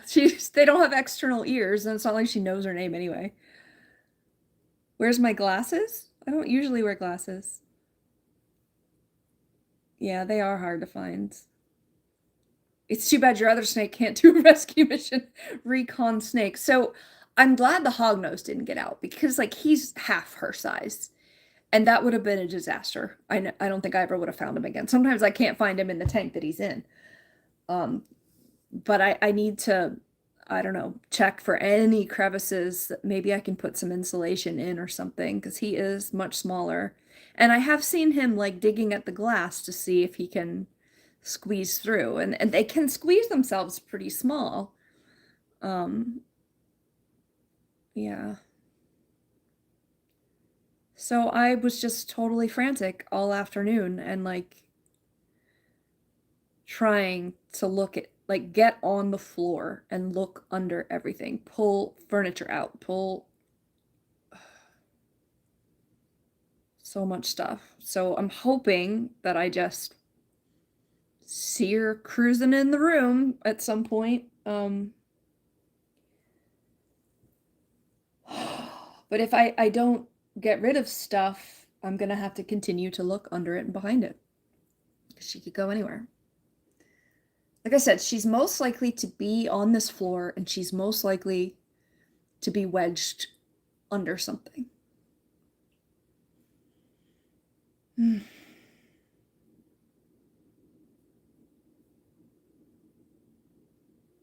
they don't have external ears, and it's not like she knows her name anyway. Where's my glasses? I don't usually wear glasses. Yeah, they are hard to find. It's too bad your other snake can't do a rescue mission. Recon snake. So I'm glad the hognose didn't get out, because like he's half her size, and that would have been a disaster. I don't think I ever would have found him again. Sometimes I can't find him in the tank that he's in. But I need to, I don't know, check for any crevices that maybe I can put some insulation in or something, because he is much smaller. And I have seen him like digging at the glass to see if he can squeeze through, and they can squeeze themselves pretty small. Yeah. So I was just totally frantic all afternoon, and like trying to look at, like, get on the floor and look under everything, pull furniture out, pull so much stuff. So I'm hoping that I just see her cruising in the room at some point. But if I don't get rid of stuff, I'm gonna have to continue to look under it and behind it, because she could go anywhere. Like I said, she's most likely to be on this floor, and she's most likely to be wedged under something.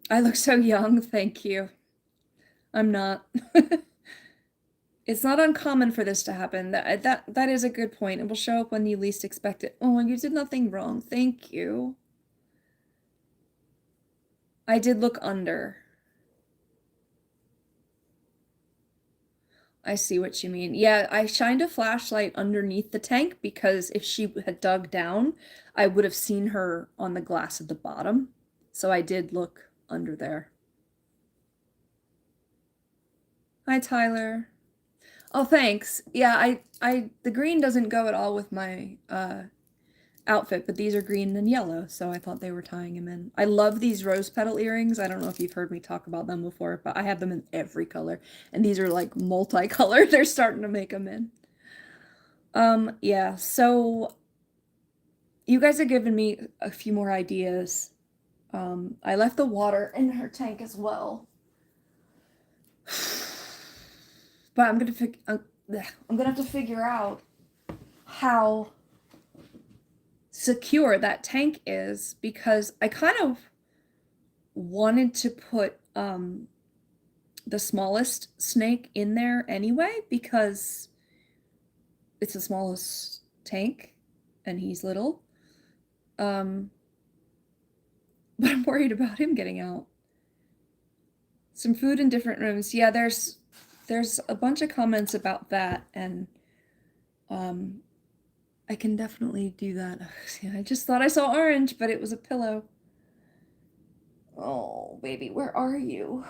I look so young, thank you. I'm not. It's not uncommon for this to happen. That is a good point. It will show up when you least expect it. Oh, you did nothing wrong. Thank you. I did look under. I see what you mean. Yeah, I shined a flashlight underneath the tank because if she had dug down, I would have seen her on the glass at the bottom. So I did look under there. Hi, Tyler. Oh, thanks. Yeah, the green doesn't go at all with my outfit, but these are green and yellow, so I thought they were tying him in. I love these rose petal earrings. I don't know if you've heard me talk about them before, but I have them in every color, and these are like multicolored. They're starting to make them in. Yeah, so you guys have given me a few more ideas. I left the water in her tank as well. But I'm gonna have to figure out how secure that tank is, because I kind of wanted to put the smallest snake in there anyway, because it's the smallest tank and he's little. But I'm worried about him getting out. Some food in different rooms. Yeah, there's a bunch of comments about that, and I can definitely do that. I just thought I saw orange, but it was a pillow. Oh, baby, where are you?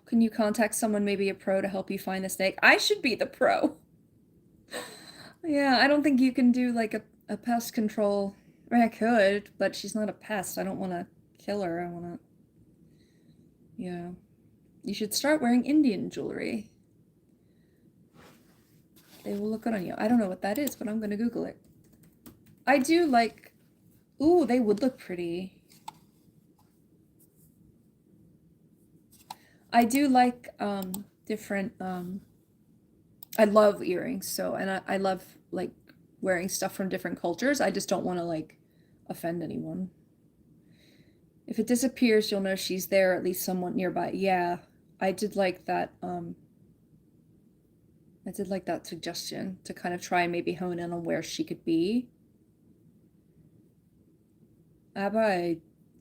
Can you contact someone, maybe a pro, to help you find the snake? I should be the pro. Yeah, I don't think you can do like a pest control. I mean, I could, but she's not a pest. I don't want to kill her. I want to... Yeah. You should start wearing Indian jewelry. They will look good on you. I don't know what that is, but I'm going to Google it. I do like... Ooh, they would look pretty. I do like different... I love earrings, so... And I love, like, wearing stuff from different cultures. I just don't want to, like, offend anyone. If it disappears, you'll know she's there, at least somewhat nearby. Yeah, I did like that, suggestion to kind of try and maybe hone in on where she could be. Abba, I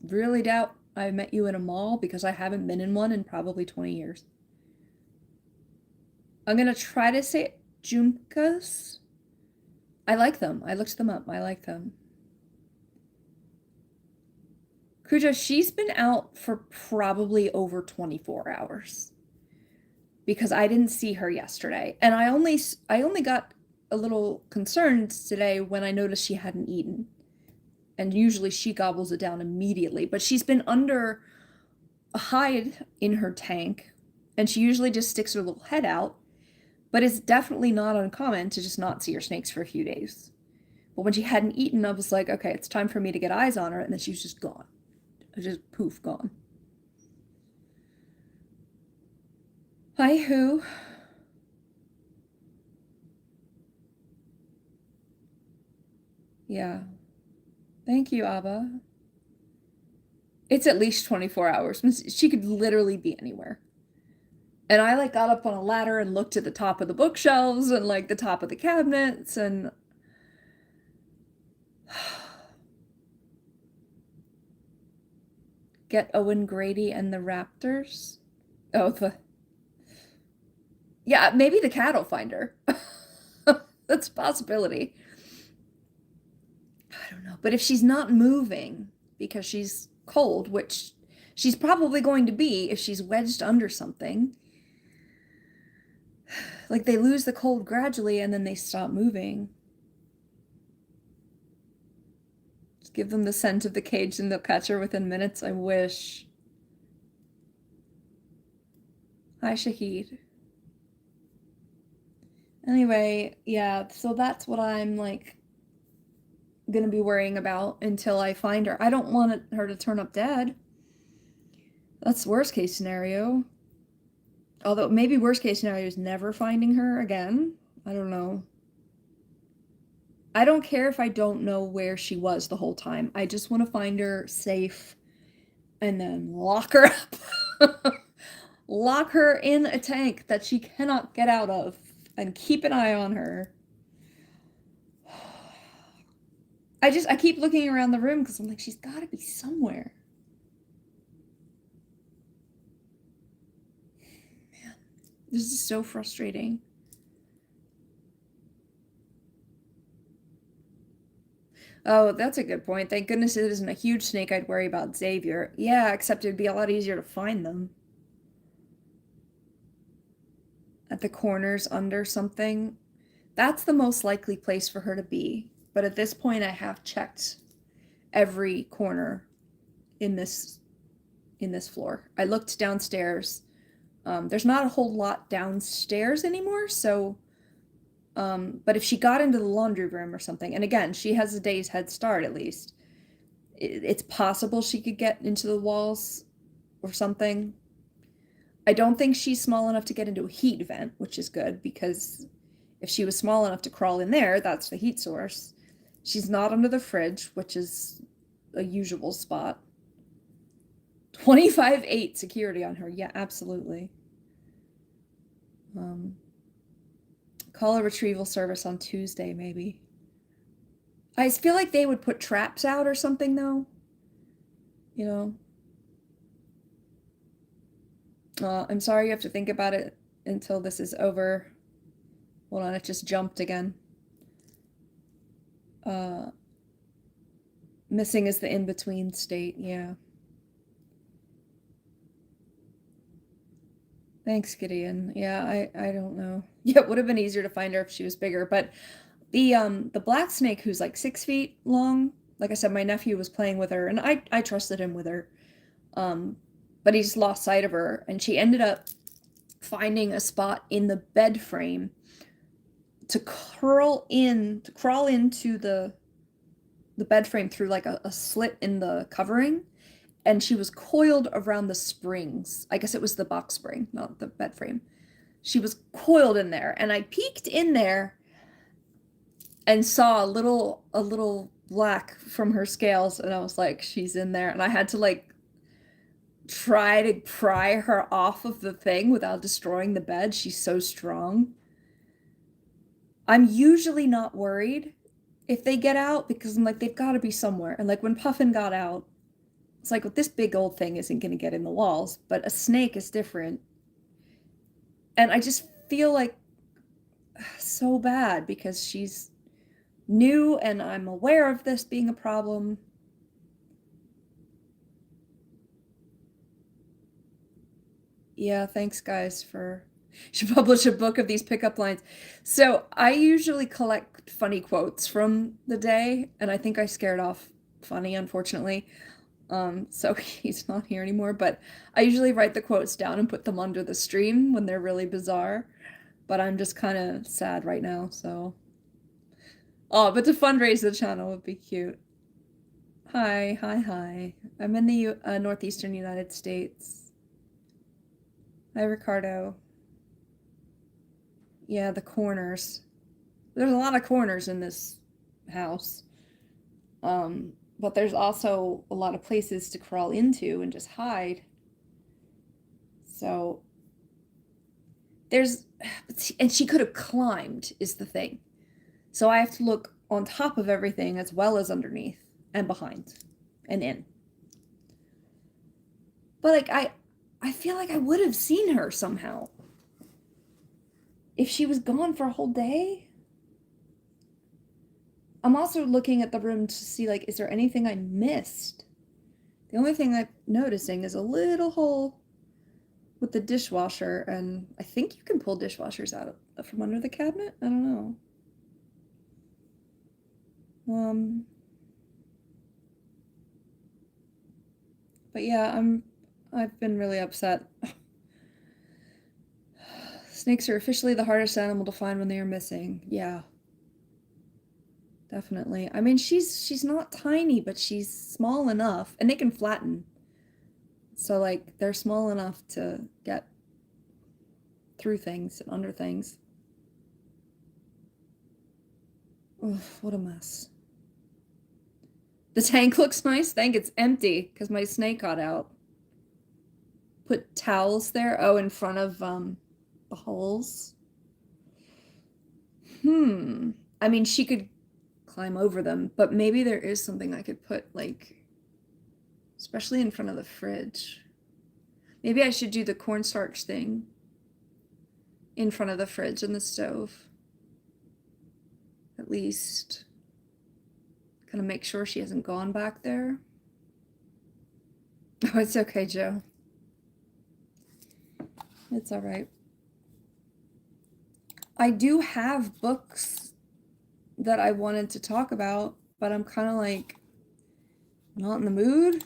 really doubt I met you in a mall, because I haven't been in one in probably 20 years. I'm gonna try to say Jumkas. I like them. I looked them up. I like them. Kuja, she's been out for probably over 24 hours, because I didn't see her yesterday. And I only got a little concerned today when I noticed she hadn't eaten. And usually she gobbles it down immediately, but she's been under a hide in her tank, and she usually just sticks her little head out. But it's definitely not uncommon to just not see her snakes for a few days. But when she hadn't eaten, I was like, okay, it's time for me to get eyes on her, and then she was just gone. Just poof, gone. Hi, who? Yeah. Thank you, Abba. It's at least 24 hours. She could literally be anywhere. And I, like, got up on a ladder and looked at the top of the bookshelves and, like, the top of the cabinets, and... Get Owen Grady and the Raptors? Oh, the... Yeah, maybe the cat will find her. That's a possibility. I don't know. But if she's not moving because she's cold, which she's probably going to be if she's wedged under something, like, they lose the cold gradually and then they stop moving. Just give them the scent of the cage and they'll catch her within minutes. I wish. Hi, Shahid. Anyway, yeah, so that's what I'm, like, gonna be worrying about until I find her. I don't want her to turn up dead. That's worst case scenario. Although maybe worst case scenario is never finding her again. I don't know. I don't care if I don't know where she was the whole time. I just want to find her safe and then lock her up. Lock her in a tank that she cannot get out of and keep an eye on her. I keep looking around the room because I'm like, she's got to be somewhere. Man, this is so frustrating. Oh, that's a good point. Thank goodness it isn't a huge snake I'd worry about Xavier. Yeah, except it'd be a lot easier to find them. At the corners under something. That's the most likely place for her to be. But at this point, I have checked every corner in this floor. I looked downstairs. There's not a whole lot downstairs anymore, so but if she got into the laundry room or something, and again, she has a day's head start at least. It's possible she could get into the walls or something. I don't think she's small enough to get into a heat vent, which is good because if she was small enough to crawl in there, that's the heat source. She's not under the fridge, which is a usual spot. 25/8 security on her. Yeah, absolutely. Call a retrieval service on Tuesday, maybe. I feel like they would put traps out or something, though. You know? I'm sorry you have to think about it until this is over. Hold on, it just jumped again. Missing is the in-between state, yeah. Thanks, Gideon. Yeah, I don't know. Yeah, it would have been easier to find her if she was bigger, but the black snake who's like 6 feet long, like I said, my nephew was playing with her and I trusted him with her. But he just lost sight of her and she ended up finding a spot in the bed frame to crawl into the bed frame through like a slit in the covering, and she was coiled around the springs. I guess it was the box spring, not the bed frame. She was coiled in there, and I peeked in there and saw a little black from her scales, and I was like, she's in there, and I had to like try to pry her off of the thing without destroying the bed. She's so strong. I'm usually not worried if they get out because I'm like, they've got to be somewhere. And like when Puffin got out, it's like, well, this big old thing isn't going to get in the walls, but a snake is different. And I just feel like so bad because she's new and I'm aware of this being a problem. Yeah, thanks guys for should publish a book of these pickup lines. So I usually collect funny quotes from the day, and I think I scared off Funny, unfortunately. So he's not here anymore, but I usually write the quotes down and put them under the stream when they're really bizarre. But I'm just kind of sad right now, so. Oh, but to fundraise the channel would be cute. Hi, hi, hi. I'm in the northeastern United States. Hi, Ricardo. Yeah, the corners. There's a lot of corners in this house. But there's also a lot of places to crawl into and just hide. So and she could have climbed is the thing. So I have to look on top of everything as well as underneath and behind and in. But like I feel like I would have seen her somehow. If she was gone for a whole day? I'm also looking at the room to see, like, is there anything I missed? The only thing I'm noticing is a little hole with the dishwasher, and I think you can pull dishwashers out from under the cabinet? I don't know. But yeah, I've been really upset. Snakes are officially the hardest animal to find when they are missing. Yeah. Definitely. I mean, she's not tiny, but she's small enough, and they can flatten. So like they're small enough to get through things and under things. Ugh, what a mess. The tank looks nice. Thank it's empty because my snake got out. Put towels there. Oh, in front of the holes. I mean, she could climb over them, but maybe there is something I could put, like, especially in front of the fridge. Maybe I should do the cornstarch thing in front of the fridge and the stove. At least kind of make sure she hasn't gone back there. Oh, it's okay, Joe. It's all right. I do have books that I wanted to talk about, but I'm kind of like not in the mood.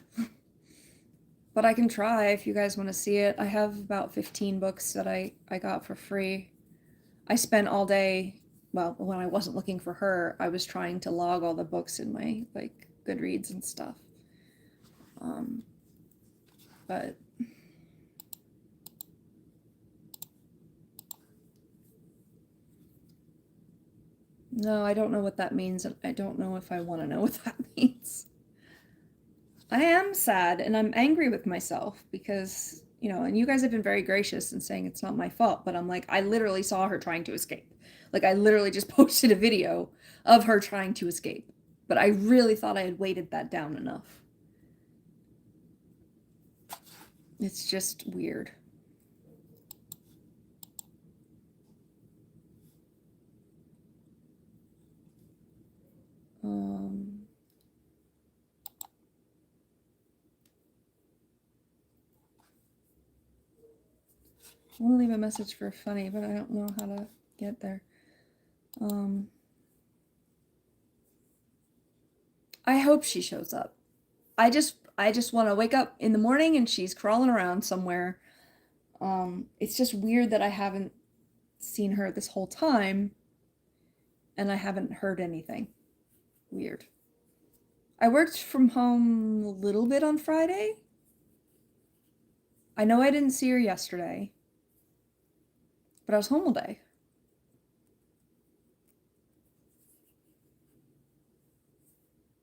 But I can try if you guys want to see it. I have about 15 books that I got for free. I spent all day, well, when I wasn't looking for her, I was trying to log all the books in my, like, Goodreads and stuff. But no, I don't know what that means, and I don't know if I want to know what that means. I am sad, and I'm angry with myself because, you know, and you guys have been very gracious in saying it's not my fault, but I'm like, I literally saw her trying to escape. Like, I literally just posted a video of her trying to escape, but I really thought I had weighted that down enough. It's just weird. I want to leave a message for Funny, but I don't know how to get there. I hope she shows up. I just want to wake up in the morning and she's crawling around somewhere. It's just weird that I haven't seen her this whole time and I haven't heard anything. Weird. I worked from home a little bit on Friday. I know I didn't see her yesterday, but I was home all day.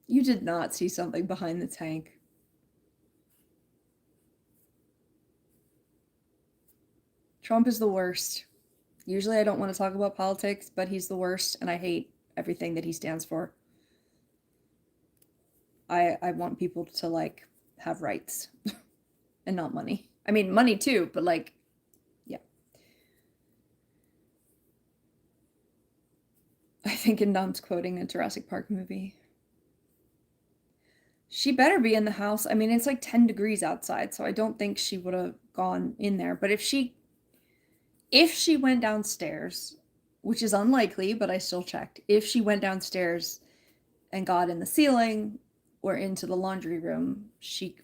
You did not see something behind the tank. Trump is the worst. Usually I don't want to talk about politics, but he's the worst, and I hate everything that he stands for. I want people to, like, have rights and not money. I mean, money too, but, like, yeah. I think Dom's quoting a Jurassic Park movie. She better be in the house. I mean, it's like 10 degrees outside, so I don't think she would have gone in there. But if she went downstairs, which is unlikely, but I still checked, if she went downstairs and got in the ceiling or into the laundry room,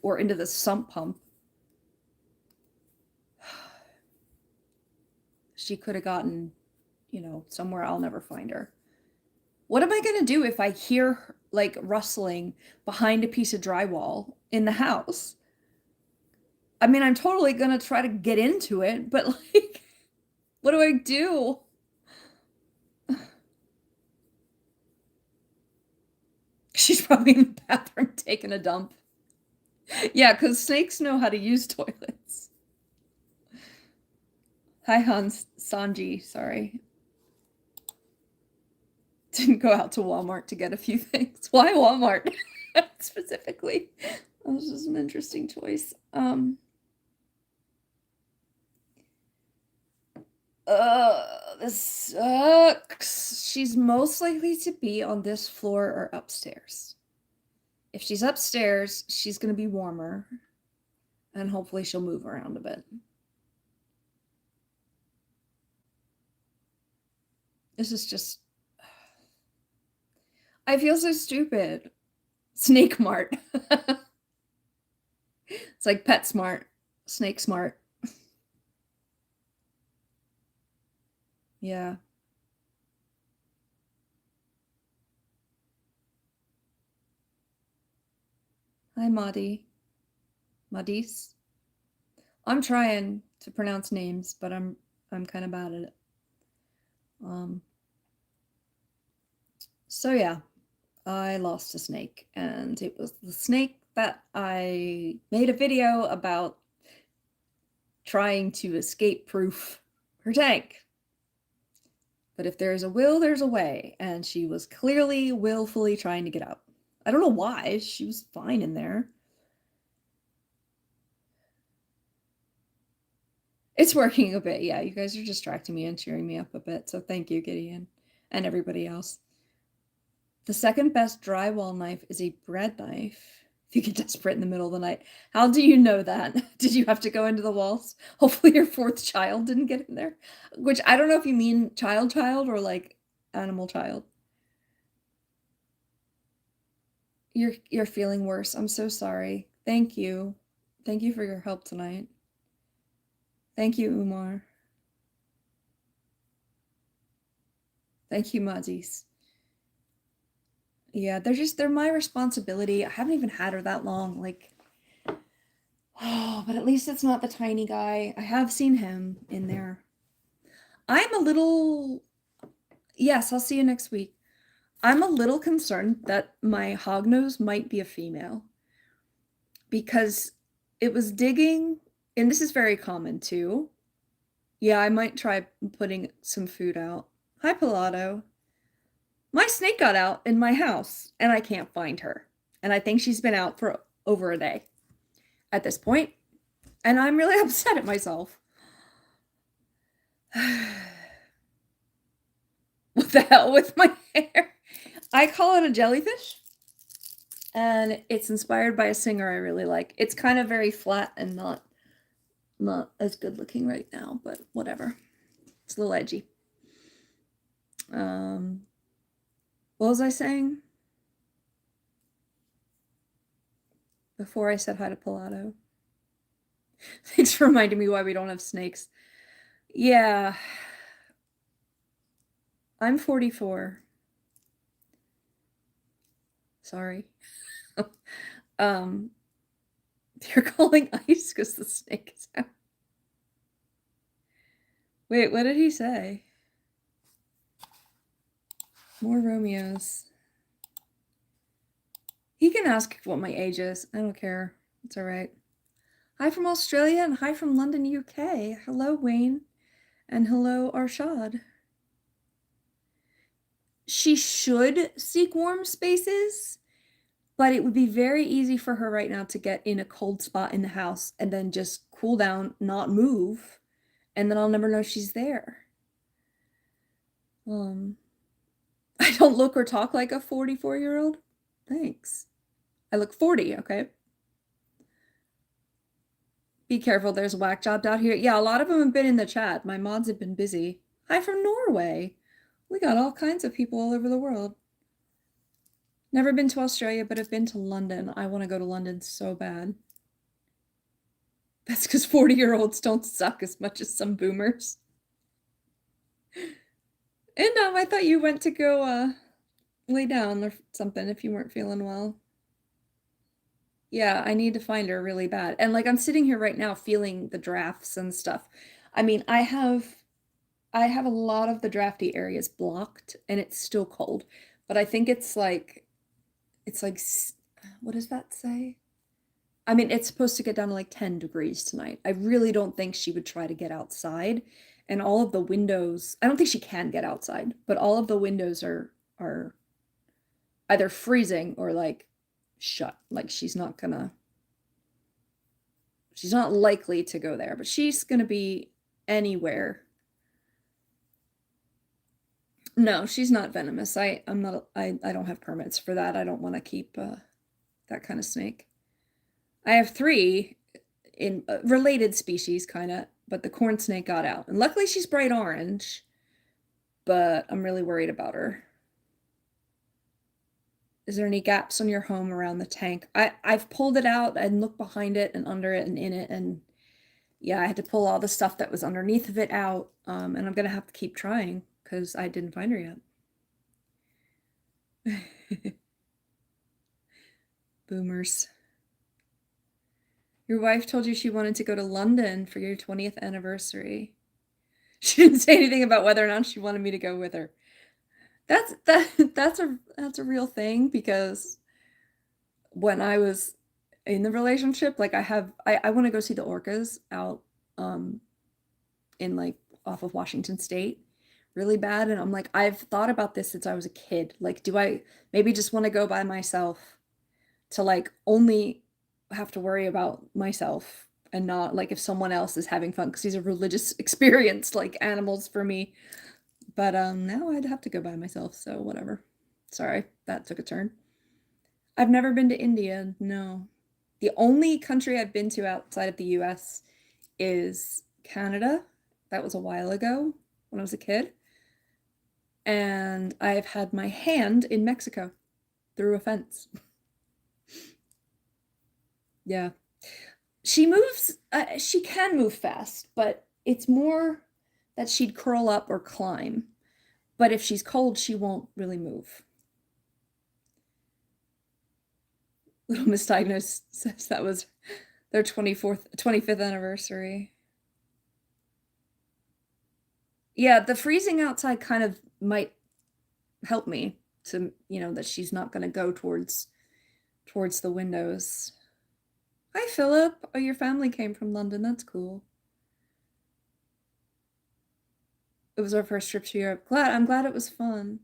or into the sump pump, she could have gotten, you know, somewhere I'll never find her. What am I going to do if I hear, like, rustling behind a piece of drywall in the house? I mean, I'm totally going to try to get into it, but, like, what do I do? She's probably in the bathroom taking a dump. Yeah, because snakes know how to use toilets. Hi, Hans Sanji, sorry. Didn't go out to Walmart to get a few things. Why Walmart specifically? That was just an interesting choice. This sucks. She's most likely to be on this floor or upstairs. If she's upstairs, she's going to be warmer, and hopefully she'll move around a bit. This is just... I feel so stupid. Snake Mart. It's like Pet Smart, Snake Smart. Yeah. Hi, Madi. Madis. I'm trying to pronounce names, but I'm kind of bad at it. So yeah, I lost a snake, and it was the snake that I made a video about trying to escape-proof her tank. But if there's a will, there's a way. And she was clearly willfully trying to get out. I don't know why. She was fine in there. It's working a bit. Yeah, you guys are distracting me and cheering me up a bit. So thank you, Gideon, and everybody else. The second best drywall knife is a bread knife. If you get desperate in the middle of the night. How do you know that? Did you have to go into the walls? Hopefully your fourth child didn't get in there. Which I don't know if you mean child or like animal child. You're feeling worse. I'm so sorry. Thank you. Thank you for your help tonight. Thank you, Umar. Thank you, Mazis. Yeah, they're my responsibility. I haven't even had her that long. Like, oh, but at least it's not the tiny guy. I have seen him in there. I'm a little, yes, I'll see you next week. I'm a little concerned that my hognose might be a female because it was digging, and this is very common too. Yeah, I might try putting some food out. Hi, Pilato. My snake got out in my house and I can't find her. And I think she's been out for over a day at this point. And I'm really upset at myself. What the hell with my hair? I call it a jellyfish. And it's inspired by a singer I really like. It's kind of very flat and not as good looking right now, but whatever. It's a little edgy. What was I saying? Before I said hi to Pilato. Thanks for reminding me why we don't have snakes. Yeah. I'm 44. Sorry. You're calling ice because the snake is out. Wait, what did he say? More Romeos. He can ask what my age is. I don't care. It's all right. Hi from Australia and hi from London, UK. Hello, Wayne. And hello, Arshad. She should seek warm spaces, but it would be very easy for her right now to get in a cold spot in the house and then just cool down, not move, and then I'll never know she's there. I don't look or talk like a 44-year-old. Thanks. I look 40, okay? Be careful, there's whack jobs out here. Yeah, a lot of them have been in the chat. My mods have been busy. Hi from Norway. We got all kinds of people all over the world. Never been to Australia, but have been to London. I want to go to London so bad. That's because 40-year-olds don't suck as much as some boomers. And I thought you went to go lay down or something if you weren't feeling well. Yeah, I need to find her really bad. And like I'm sitting here right now feeling the drafts and stuff. I mean, I have a lot of the drafty areas blocked and it's still cold. But I think it's like what does that say? I mean, it's supposed to get down to like 10 degrees tonight. I really don't think she would try to get outside. And all of the windows, I don't think she can get outside, but all of the windows are either freezing or like shut. Like she's not likely to go there, but she's gonna be anywhere. No, she's not venomous. I don't have permits for that. I don't want to keep that kind of snake. I have 3 in related species, kind of, but the corn snake got out. And luckily she's bright orange, but I'm really worried about her. Is there any gaps on your home around the tank? I've pulled it out and looked behind it and under it and in it. And yeah, I had to pull all the stuff that was underneath of it out. And I'm going to have to keep trying because I didn't find her yet. Boomers. Your wife told you she wanted to go to London for your 20th anniversary. She didn't say anything about whether or not she wanted me to go with her. That's a real thing because when I was in the relationship, like I want to go see the orcas out in like off of Washington State, really bad. And I'm like, I've thought about this since I was a kid. Like, do I maybe just want to go by myself to like only have to worry about myself and not like if someone else is having fun because these are religious experience like animals for me. But now I'd have to go by myself, so whatever. Sorry, that took a turn. I've never been to India, no. The only country I've been to outside of the US is Canada. That was a while ago when I was a kid. And I've had my hand in Mexico through a fence. Yeah. She moves, she can move fast, but it's more that she'd curl up or climb. But if she's cold, she won't really move. Little Misdiagnosed says that was their 25th anniversary. Yeah, the freezing outside kind of might help me to, that she's not going to go towards the windows. Hi, Philip. Oh, your family came from London. That's cool. It was our first trip to Europe. I'm glad it was fun.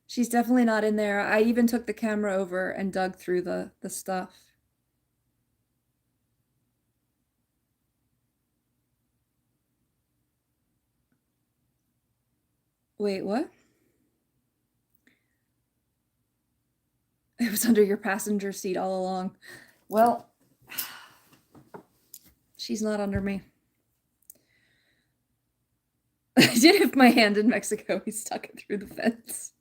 She's definitely not in there. I even took the camera over and dug through the stuff. Wait, what? It was under your passenger seat all along. Well, she's not under me. I did have my hand in Mexico. He stuck it through the fence.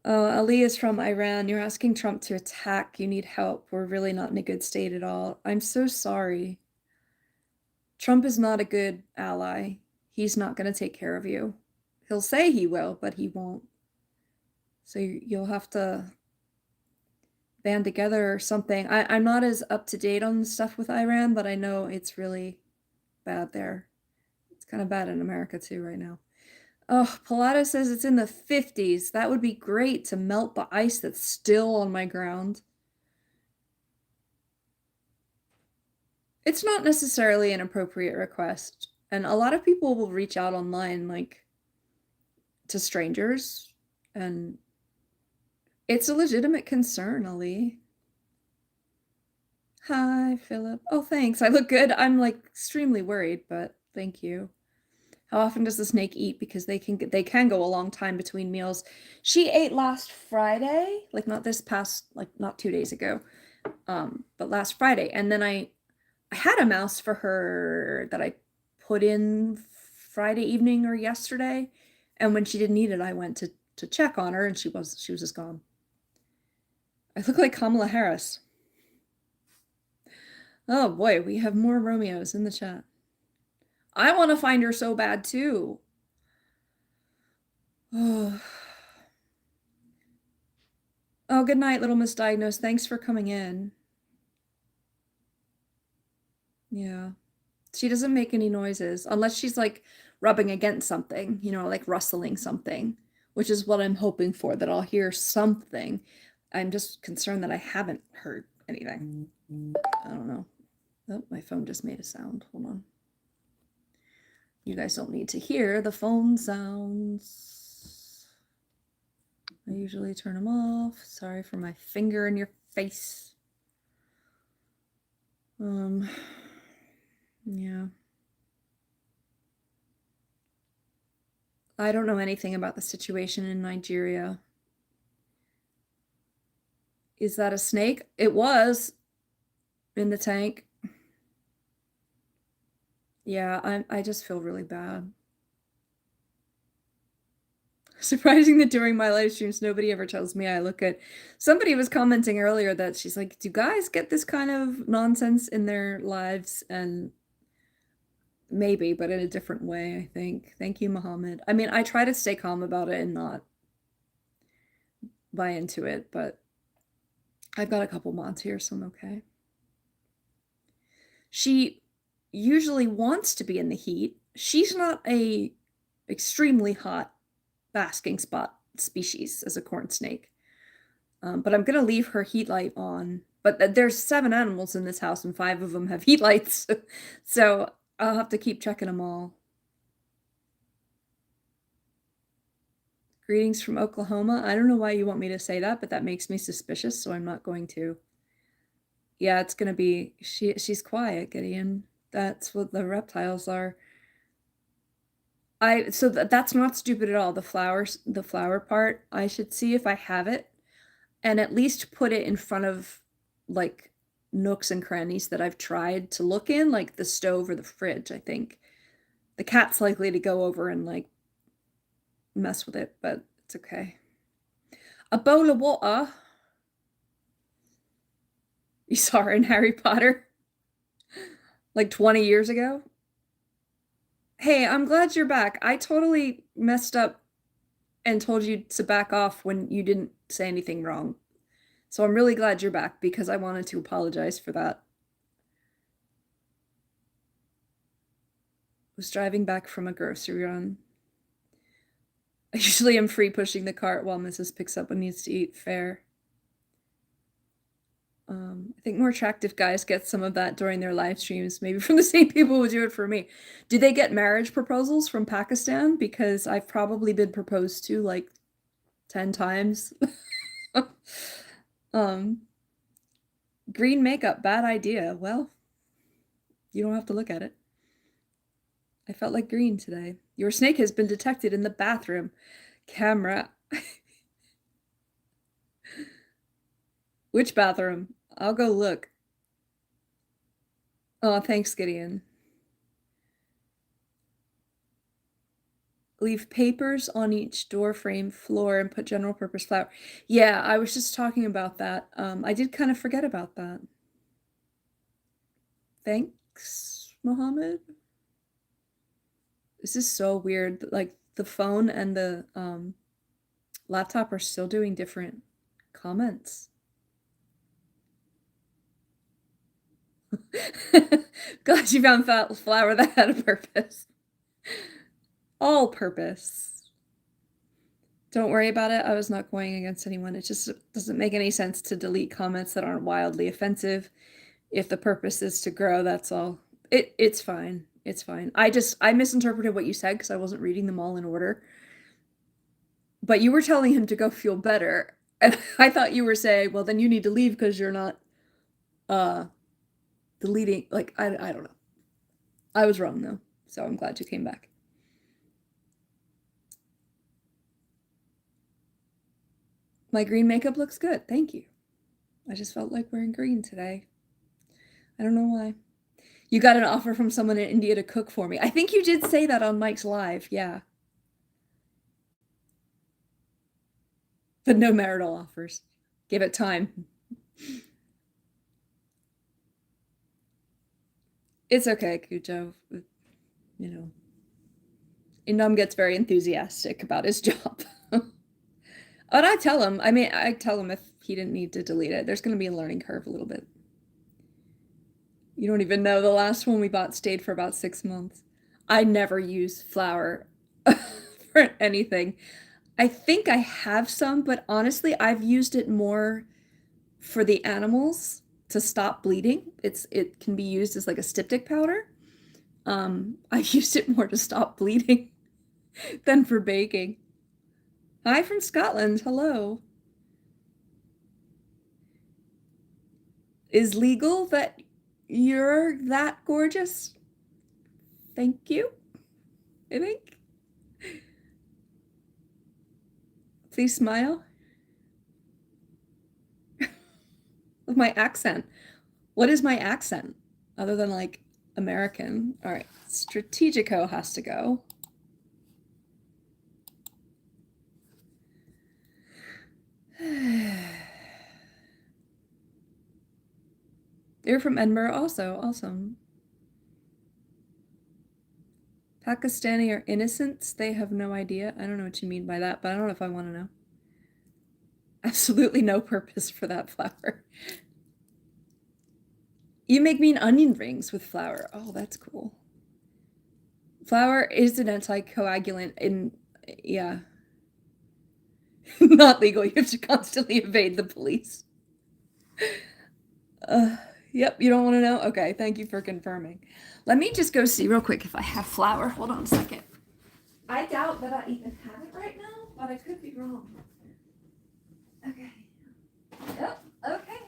Oh, Ali is from Iran. You're asking Trump to attack. You need help. We're really not in a good state at all. I'm so sorry. Trump is not a good ally. He's not going to take care of you. He'll say he will, but he won't. So you'll have to band together or something. I'm not as up to date on stuff with Iran, but I know it's really bad there. It's kind of bad in America too right now. Oh, Pilato says it's in the 50s. That would be great to melt the ice that's still on my ground. It's not necessarily an appropriate request. And a lot of people will reach out online, like to strangers, and it's a legitimate concern, Ali. Hi, Philip. Oh, thanks. I look good. I'm like extremely worried, but thank you. How often does the snake eat? Because they can go a long time between meals. She ate last Friday, like not this past, like not 2 days ago, but last Friday. And then I had a mouse for her that I put in Friday evening or yesterday, and when she didn't eat it, I went to check on her, and she was just gone. I look like Kamala Harris. Oh boy, we have more Romeos in the chat. I want to find her so bad too. Oh. Oh, good night, little Misdiagnosed. Thanks for coming in. Yeah. She doesn't make any noises unless she's like rubbing against something, like rustling something, which is what I'm hoping for, that I'll hear something. I'm just concerned that I haven't heard anything. I don't know. Oh, my phone just made a sound. Hold on. You guys don't need to hear the phone sounds. I usually turn them off. Sorry for my finger in your face. Yeah. I don't know anything about the situation in Nigeria. Is that a snake? It was in the tank. Yeah, I just feel really bad. Surprising that during my live streams, nobody ever tells me I look good. Somebody was commenting earlier that she's like, do guys get this kind of nonsense in their lives? And maybe, but in a different way, I think. Thank you, Muhammad. I mean, I try to stay calm about it and not buy into it, but I've got a couple mods here, so I'm okay. She usually wants to be in the heat. She's not a extremely hot basking spot species as a corn snake. But I'm going to leave her heat light on But there's 7 animals in this house and 5 of them have heat lights. So I'll have to keep checking them all. Greetings from Oklahoma. I don't know why you want me to say that, but that makes me suspicious, so I'm not going to. Yeah, it's gonna be she's quiet, Gideon. That's what the reptiles are. So that's not stupid at all. The flower part. I should see if I have it and at least put it in front of like nooks and crannies that I've tried to look in, like the stove or the fridge, I think. The cat's likely to go over and like mess with it, but it's okay. A bowl of water. You saw her in Harry Potter like 20 years ago. Hey, I'm glad you're back. I totally messed up and told you to back off when you didn't say anything wrong. So I'm really glad you're back because I wanted to apologize for that. Was driving back from a grocery run. I usually am free pushing the cart while Mrs. picks up what needs to eat. Fair. I think more attractive guys get some of that during their live streams, maybe from the same people who do it for me. Do they get marriage proposals from Pakistan? Because I've probably been proposed to like 10 times. Green makeup, bad idea. Well, you don't have to look at it. I felt like green today. Your snake has been detected in the bathroom. Camera. Which bathroom? I'll go look. Oh, thanks, Gideon. Leave papers on each door frame floor and put general purpose flower. Yeah, I was just talking about that. I did kind of forget about that. Thanks, Mohammed. This is so weird. Like the phone and the laptop are still doing different comments. Glad you found that flower that had a purpose. All purpose. Don't worry about it. I was not going against anyone. It just doesn't make any sense to delete comments that aren't wildly offensive. If the purpose is to grow, that's all. It's fine. It's fine. I misinterpreted what you said because I wasn't reading them all in order. But you were telling him to go feel better. And I thought you were saying, well, then you need to leave because you're not deleting. Like, I don't know. I was wrong, though. So I'm glad you came back. My green makeup looks good. Thank you. I just felt like wearing green today. I don't know why. You got an offer from someone in India to cook for me. I think you did say that on Mike's live. Yeah. But no marital offers. Give it time. It's okay, Cujo. You know. Indom gets very enthusiastic about his job. And I tell him, I tell him if he didn't need to delete it. There's going to be a learning curve a little bit. You don't even know. The last one we bought stayed for about 6 months. I never use flour for anything. I think I have some, but honestly, I've used it more for the animals to stop bleeding. It can be used as like a styptic powder. I've used it more to stop bleeding than for baking. Hi from Scotland. Hello. Is legal that you're that gorgeous? Thank you. I think. Please smile. With my accent. What is my accent? Other than like American. All right. Strategico has to go. They're from Edinburgh also. Awesome. Pakistani are innocents. They have no idea. I don't know what you mean by that, but I don't know if I want to know. Absolutely no purpose for that flower. You make me an onion rings with flour. Oh, that's cool. Flour is an anticoagulant in, yeah. Not legal. You have to constantly evade the police. Yep, you don't want to know? Okay, thank you for confirming. Let me just go see real quick if I have flour. Hold on a second. I doubt that I even have it right now, but I could be wrong. Okay. Yep, okay.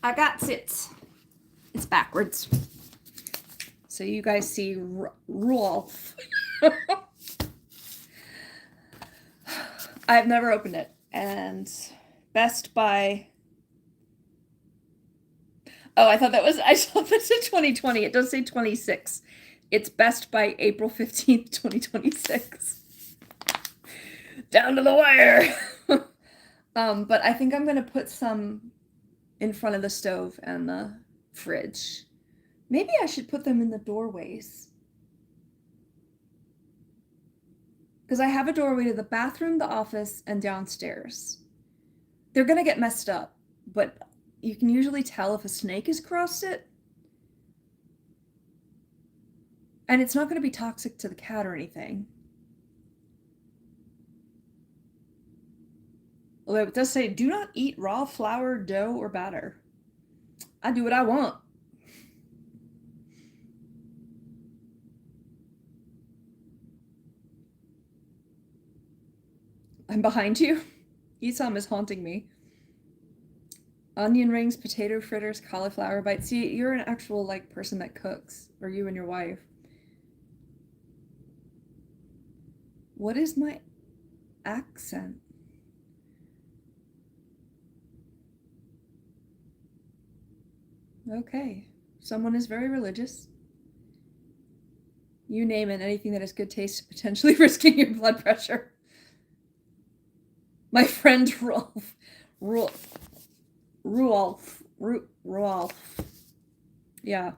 I got it. It's backwards. So you guys see Rolf. I've never opened it. And Best by... Oh, I thought I saw this in 2020. It does say 26. It's Best by April 15th, 2026. Down to the wire. But I think I'm going to put some in front of the stove and the fridge. Maybe I should put them in the doorways. Because I have a doorway to the bathroom, the office, and downstairs. They're going to get messed up, but you can usually tell if a snake has crossed it. And it's not going to be toxic to the cat or anything. Although it does say, do not eat raw flour, dough, or batter. I do what I want. I'm behind you. Esam is haunting me. Onion rings, potato fritters, cauliflower bites. See, you're an actual person that cooks, or you and your wife. What is my accent? Okay, someone is very religious. You name it, anything that has good taste, potentially risking your blood pressure. My friend Rolf. Yeah.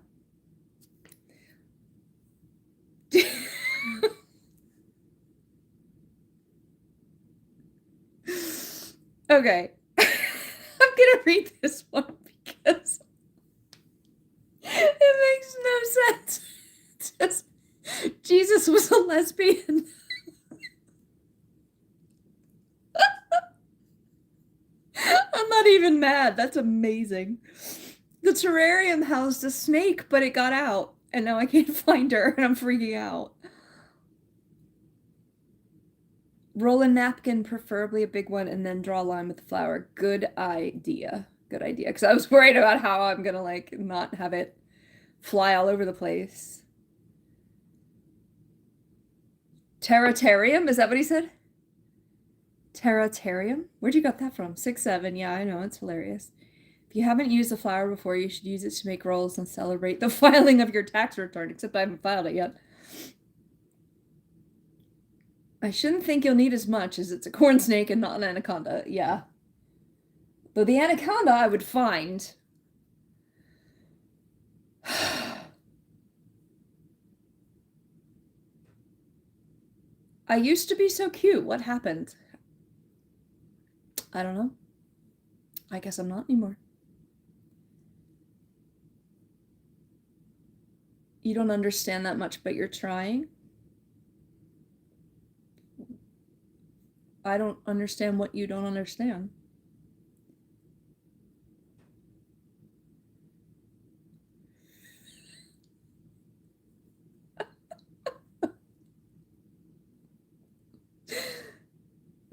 Okay. I'm gonna read this one because it makes no sense. Just, Jesus was a lesbian. I'm not even mad. That's amazing. The terrarium housed a snake, but it got out, and now I can't find her, and I'm freaking out. Roll a napkin, preferably a big one, and then draw a line with the flour. Good idea. Good idea. Because I was worried about how I'm gonna not have it fly all over the place. Terratarium? Is that what he said? Terratarium? Where'd you got that from? 6'7". Yeah, I know. It's hilarious. If you haven't used the flour before, you should use it to make rolls and celebrate the filing of your tax return, except I haven't filed it yet. I shouldn't think you'll need as much, as it's a corn snake and not an anaconda. Yeah. Though the anaconda I would find. I used to be so cute. What happened? I don't know. I guess I'm not anymore. You don't understand that much, but you're trying. I don't understand what you don't understand.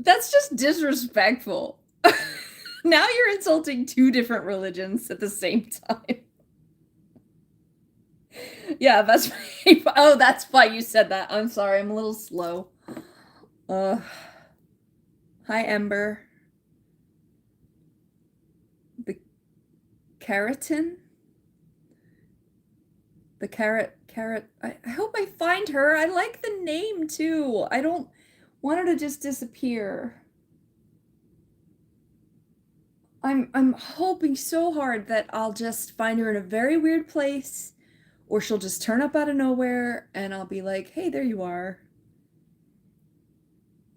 That's just disrespectful. Now you're insulting two different religions at the same time. Yeah, that's why. Oh, that's why you said that. I'm sorry, I'm a little slow. Hi, Ember. The keratin? The carrot. I hope I find her. I like the name too. I don't want her to just disappear. I'm hoping so hard that I'll just find her in a very weird place, or she'll just turn up out of nowhere and I'll be like, hey, there you are.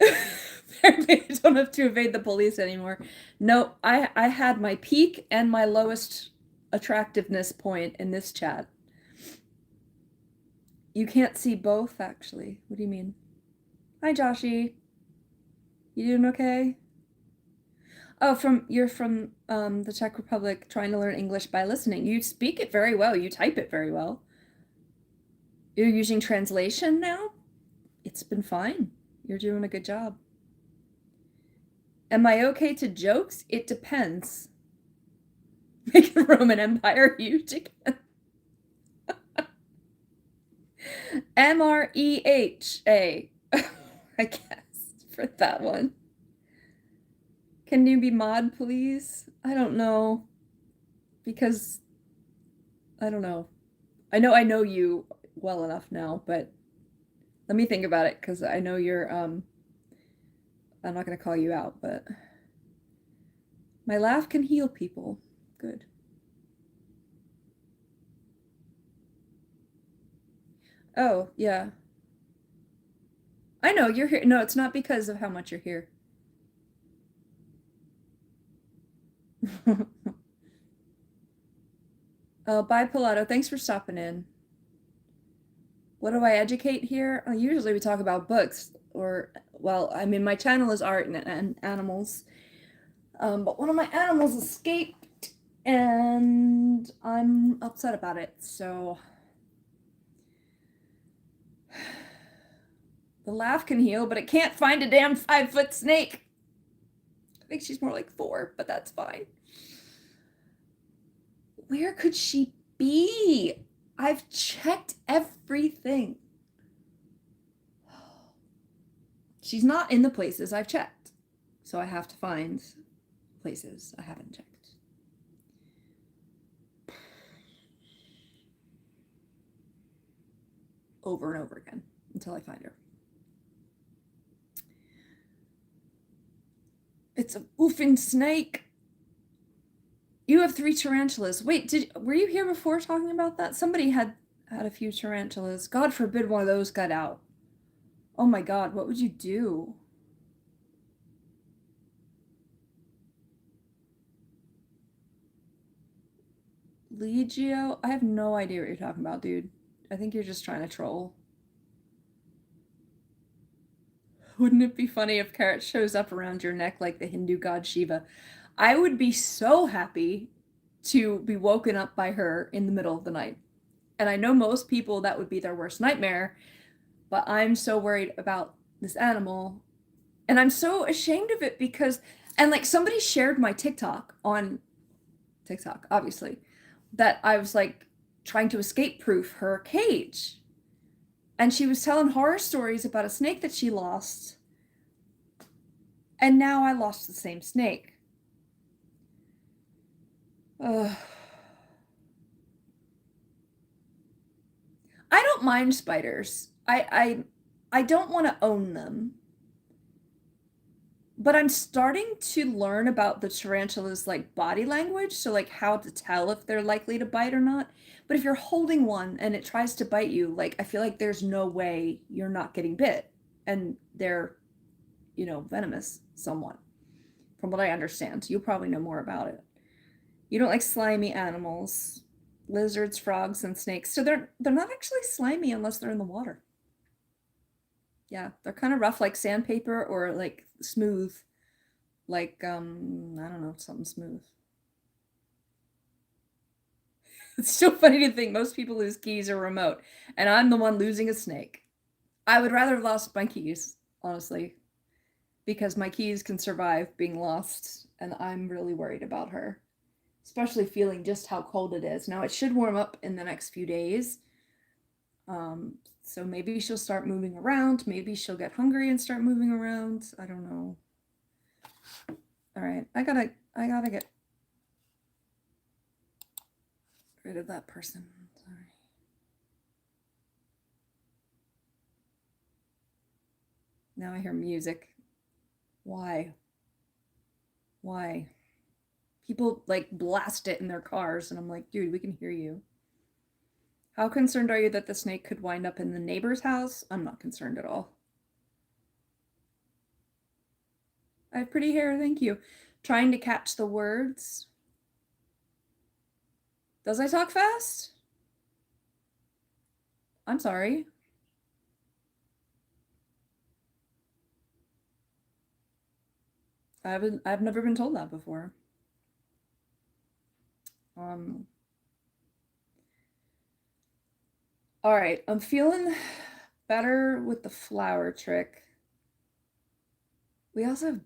Apparently I don't have to evade the police anymore. No, I had my peak and my lowest attractiveness point in this chat. You can't see both, actually. What do you mean? Hi, Joshy. You doing okay? Oh, you're from the Czech Republic, trying to learn English by listening. You speak it very well. You type it very well. You're using translation now? It's been fine. You're doing a good job. Am I okay to jokes? It depends. Make the Roman Empire huge again. MREHA. I guess for that one. Can you be mod, please? I don't know. Because I don't know. I know you well enough now, but let me think about it because I know you're I'm not gonna call you out, but my laugh can heal people. Good. Oh, yeah. I know you're here. No, it's not because of how much you're here. Bye, Pilato. Thanks for stopping in. What do I educate here? Usually we talk about books or, well, I mean, my channel is art and animals. But one of my animals escaped and I'm upset about it. So the laugh can heal, but it can't find a damn 5-foot snake. I think she's more like 4, but that's fine. Where could she be? I've checked everything. She's not in the places I've checked. So I have to find places I haven't checked. Over and over again until I find her. It's a woofing snake. You have 3 tarantulas. Wait, were you here before talking about that? Somebody had a few tarantulas. God forbid one of those got out. Oh my God, what would you do? Legio? I have no idea what you're talking about, dude. I think you're just trying to troll. Wouldn't it be funny if Carrot shows up around your neck like the Hindu god Shiva? I would be so happy to be woken up by her in the middle of the night. And I know most people that would be their worst nightmare, but I'm so worried about this animal. And I'm so ashamed of it because, and like somebody shared my TikTok on TikTok, obviously, that I was like trying to escape proof her cage. And she was telling horror stories about a snake that she lost. And now I lost the same snake. Ugh. I don't mind spiders. I don't want to own them. But I'm starting to learn about the tarantula's like body language, so like how to tell if they're likely to bite or not. But if you're holding one and it tries to bite you, like I feel like there's no way you're not getting bit. And they're, venomous somewhat, from what I understand. You'll probably know more about it. You don't like slimy animals, lizards, frogs, and snakes. So they're not actually slimy unless they're in the water. Yeah, they're kind of rough, like sandpaper, or like smooth, like I don't know, something smooth. It's so funny to think most people lose keys or remote, and I'm the one losing a snake. I would rather have lost my keys, honestly, because my keys can survive being lost, and I'm really worried about her, especially feeling just how cold it is. Now it should warm up in the next few days. So maybe she'll start moving around. Maybe she'll get hungry and start moving around. I don't know. All right, I gotta get rid of that person. Sorry. Now I hear music. Why? Why? People like blast it in their cars, and I'm like, dude, we can hear you. How concerned are you that the snake could wind up in the neighbor's house? I'm not concerned at all. I have pretty hair, thank you. Trying to catch the words. Does I talk fast? I'm sorry. I've never been told that before. All right, I'm feeling better with the flower trick. We also have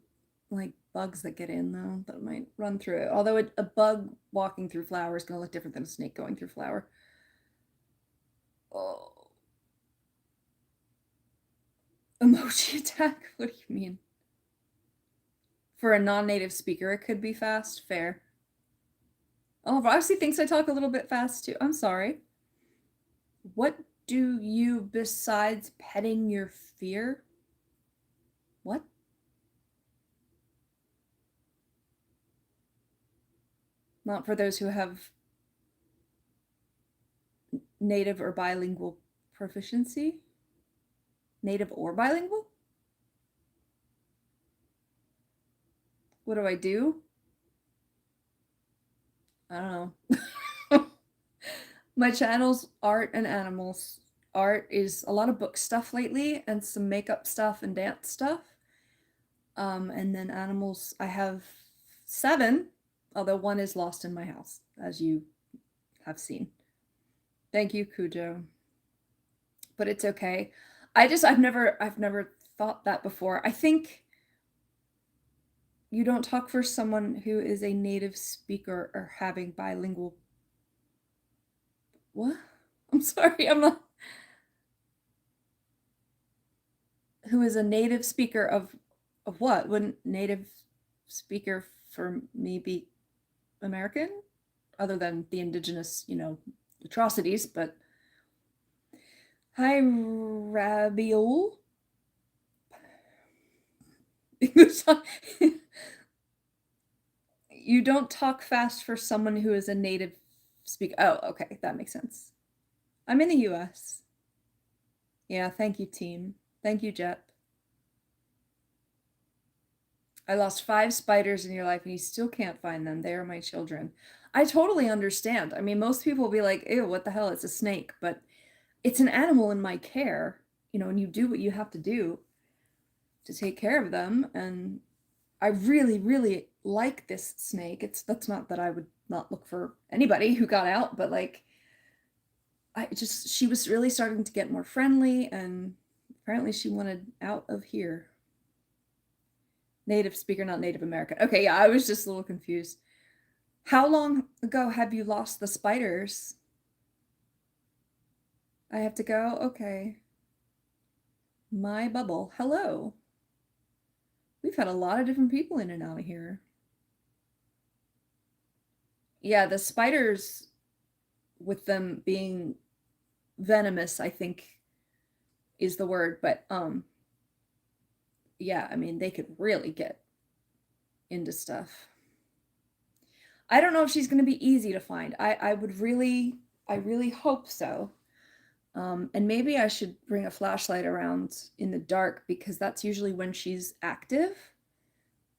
like bugs that get in though that might run through it. Although a bug walking through flower is going to look different than a snake going through flower. Oh. Emoji attack? What do you mean? For a non-native speaker, it could be fast. Fair. Oh, Roxy thinks I talk a little bit fast too. I'm sorry. What do you besides petting your fear? What? Not for those who have native or bilingual proficiency? Native or bilingual? What do I do? I don't know. My channel's art and animals. Art is a lot of book stuff lately and some makeup stuff and dance stuff. And then animals, I have 7, although 1 is lost in my house, as you have seen. Thank you, Cujo. But it's okay. I've never thought that before. I think you don't talk for someone who is a native speaker or having bilingual. What? I'm sorry, I'm not. Who is a native speaker of what? Wouldn't native speaker for me be American? Other than the indigenous, atrocities, but hi, Rabiol. You don't talk fast for someone who is a native speaker. Oh, okay, that makes sense. I'm in the US. Yeah, thank you, team. Thank you, Jet. I lost 5 spiders in your life and you still can't find them. They are my children. I totally understand. I mean, most people will be like, ew, what the hell? It's a snake. But it's an animal in my care, and you do what you have to do to take care of them. And I really, really like this snake. That's not that I would not look for anybody who got out, but like, she was really starting to get more friendly, and apparently she wanted out of here. Native speaker, not Native American. Okay, yeah, I was just a little confused. How long ago have you lost the spiders? I have to go? Okay. My bubble. Hello. We've had a lot of different people in and out of here. Yeah, the spiders, with them being venomous, I think is the word, but yeah, I mean, they could really get into stuff. I don't know if she's going to be easy to find. I really hope so. And maybe I should bring a flashlight around in the dark because that's usually when she's active.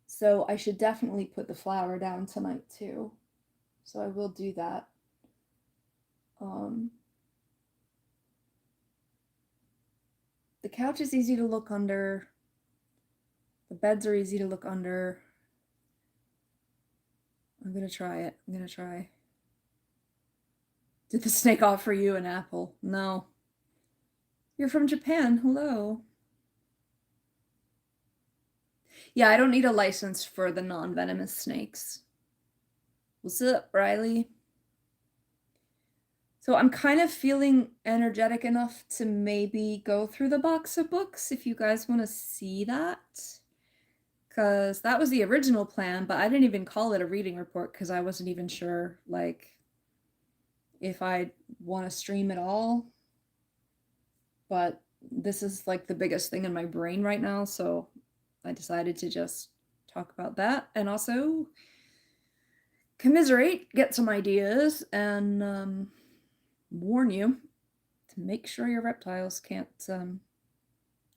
So I should definitely put the flower down tonight too. So I will do that. The couch is easy to look under. The beds are easy to look under. I'm gonna try it. I'm gonna try. Did the snake offer you an apple? No. You're from Japan. Hello. Yeah, I don't need a license for the non-venomous snakes. What's up, Riley? So I'm kind of feeling energetic enough to maybe go through the box of books if you guys want to see that. Because that was the original plan, but I didn't even call it a reading report because I wasn't even sure, like, if I want to stream at all. But this is like the biggest thing in my brain right now, so I decided to just talk about that and also commiserate, get some ideas, and warn you to make sure your reptiles can't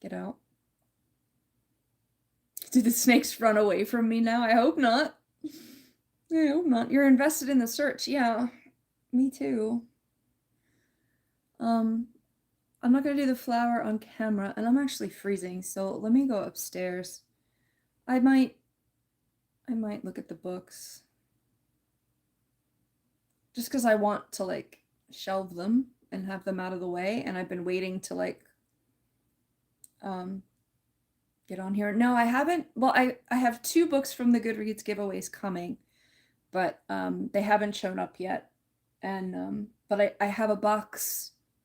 get out. Do the snakes run away from me now? I hope not. I hope not. You're invested in the search. Yeah, me too. I'm not gonna do the flower on camera, and I'm actually freezing, so let me go upstairs. I might I might look at the books. Just because I want to, like, shelve them and have them out of the way, and I've been waiting to, like, get on here. No, I haven't. Well, I have 2 books from the Goodreads giveaways coming, but they haven't shown up yet. And but I have a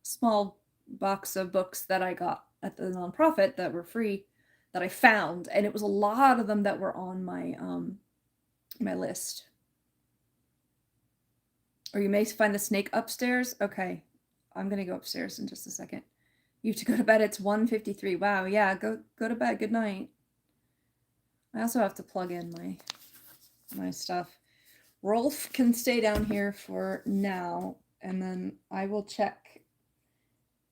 small box of books that I got at the nonprofit that were free that I found, and it was a lot of them that were on my my list. Or you may find the snake upstairs. Okay, I'm gonna go upstairs in just a second. You have to go to bed. It's 1:53. Wow, yeah, go to bed. Good night. I also have to plug in my stuff. Rolf can stay down here for now, and then I will check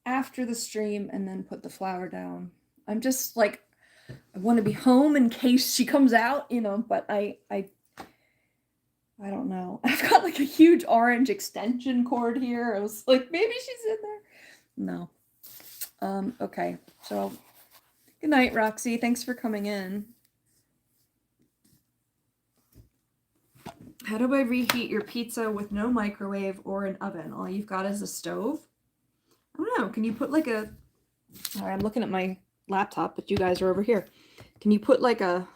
after the stream and then put the flower down. I'm just like, I want to be home in case she comes out, you know, but I don't know. I've got like a huge orange extension cord here. I was like, maybe she's in there. No. Okay. So good night, Roxy. Thanks for coming in. How do I reheat your pizza with no microwave or an oven? All you've got is a stove? I don't know. Can you put like a... Sorry, I'm looking at my laptop, but you guys are over here. Can you put like a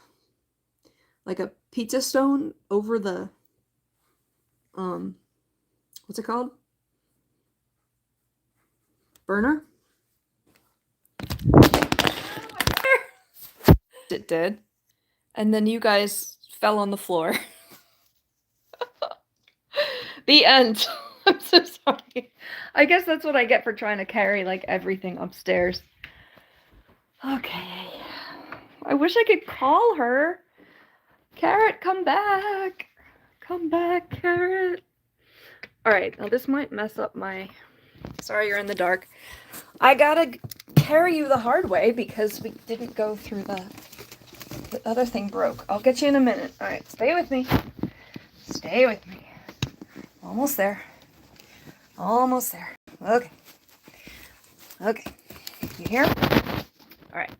pizza stone over the... what's it called? Burner? It did. And then you guys fell on the floor. The end. I'm so sorry. I guess that's what I get for trying to carry like everything upstairs. Okay. I wish I could call her. Carrot, come back. Come back, Carrot. Alright, now this might mess up my... Sorry you're in the dark. I gotta carry you the hard way because we didn't go through the other thing broke. I'll get you in a minute. Alright, stay with me. Stay with me. Almost there. Almost there. Okay. Okay. You here? Alright.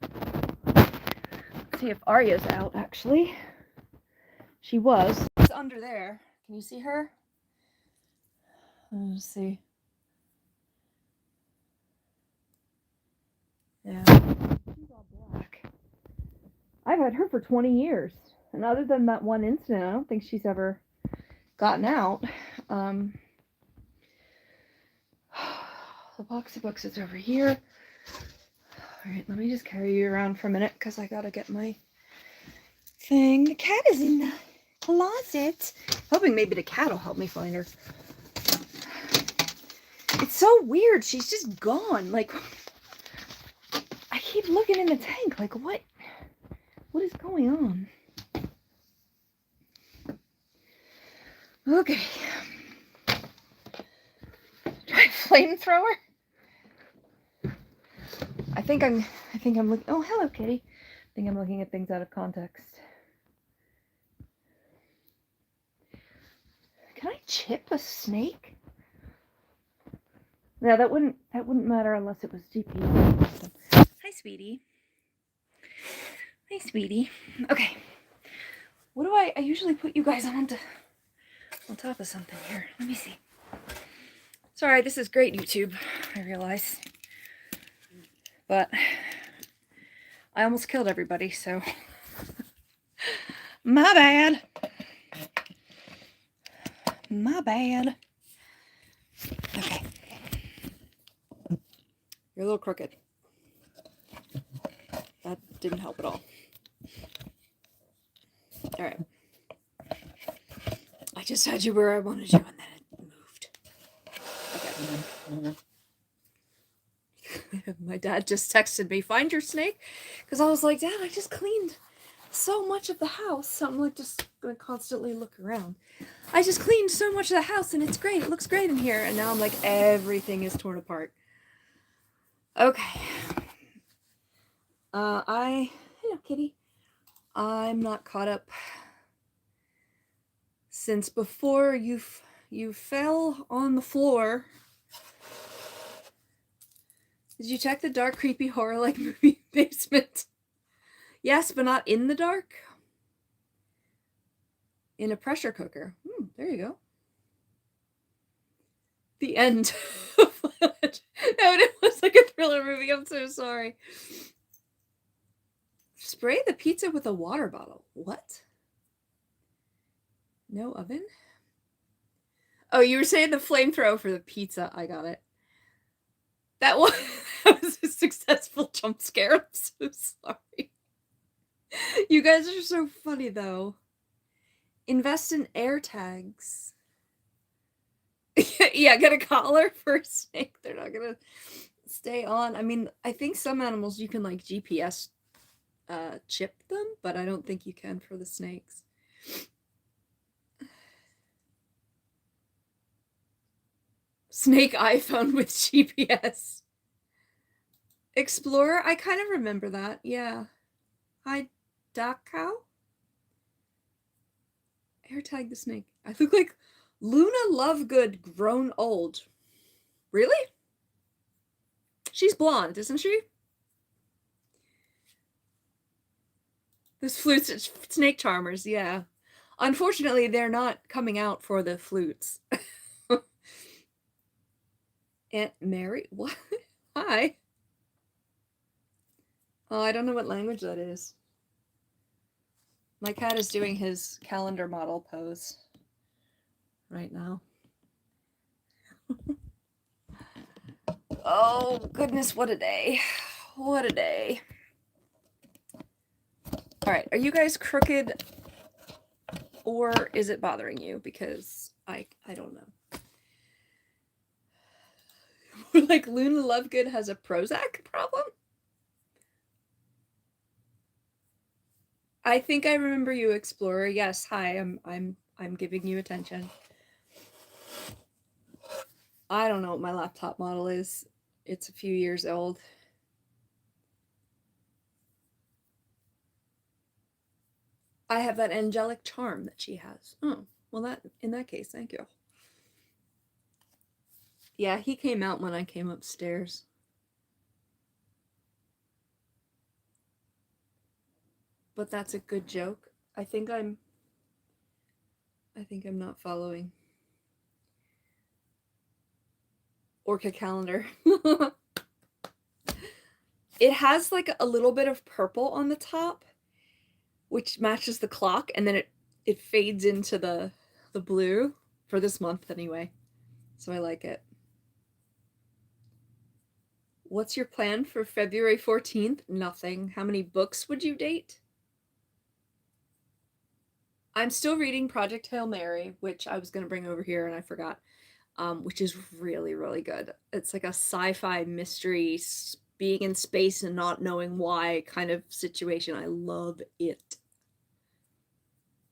Let's see if Arya's out, actually. She was. It's under there. Can you see her? Let's see. Yeah. She's all black. I've had her for 20 years. And other than that one incident, I don't think she's ever gotten out. The box of books is over here. Alright, let me just carry you around for a minute because I gotta get my thing. The cat is in the closet. Hoping maybe the cat will help me find her. It's so weird. She's just gone. Like, I keep looking in the tank. Like, what is going on? Okay. Try flamethrower. I think I'm looking. Oh, hello, kitty. I think I'm looking at things out of context. Can I chip a snake? No, that wouldn't matter unless it was GPU. Hi, sweetie. Hi, sweetie. Okay. What do I usually put you guys on top of something here? Let me see. Sorry, this is great YouTube, I realize. But I almost killed everybody, so my bad. My bad. Okay. You're a little crooked. That didn't help at all. Alright. I just had you where I wanted you and then it moved. Okay. My dad just texted me, find your snake? Because I was like, Dad, I just cleaned so much of the house. So I'm like just going to constantly look around. I just cleaned so much of the house and it's great. It looks great in here. And now I'm like, everything is torn apart. Okay. Hello, kitty. I'm not caught up since before you fell on the floor. Did you check the dark, creepy, horror-like movie basement? Yes, but not in the dark. in a pressure cooker. There you go. The end. No, it was like a thriller movie. I'm so sorry. Spray the pizza with a water bottle. What? No oven? Oh, you were saying the flamethrower for the pizza. I got it. That was a successful jump scare. I'm so sorry. You guys are so funny, though. Invest in air tags. Yeah, get a collar for a snake. They're not gonna stay on. I mean, I think some animals you can like GPS chip them, but I don't think you can for the snakes. Snake iPhone with GPS. Explorer, I kind of remember that. Yeah. Hi, Dakao. AirTag the snake. I look like Luna Lovegood grown old. Really? She's blonde, isn't she? Those flutes, snake charmers, yeah. Unfortunately, they're not coming out for the flutes. Aunt Mary? What? Hi. Oh, I don't know what language that is. My cat is doing his calendar model pose right now. Oh, goodness, what a day. What a day. All right, are you guys crooked or is it bothering you? Because I don't know. Like Luna Lovegood has a Prozac problem? I think I remember you, Explorer. Yes, hi, I'm giving you attention. I don't know what my laptop model is. It's a few years old. I have that angelic charm that she has. Oh, well, in that case, thank you. Yeah, he came out when I came upstairs. But that's a good joke. I think I'm not following. Orca calendar. It has like a little bit of purple on the top, which matches the clock, and then it fades into the blue for this month anyway. So I like it. What's your plan for February 14th? Nothing. How many books would you date? I'm still reading Project Hail Mary, which I was going to bring over here and I forgot, which is really, really good. It's like a sci-fi mystery, being in space and not knowing why kind of situation. I love it.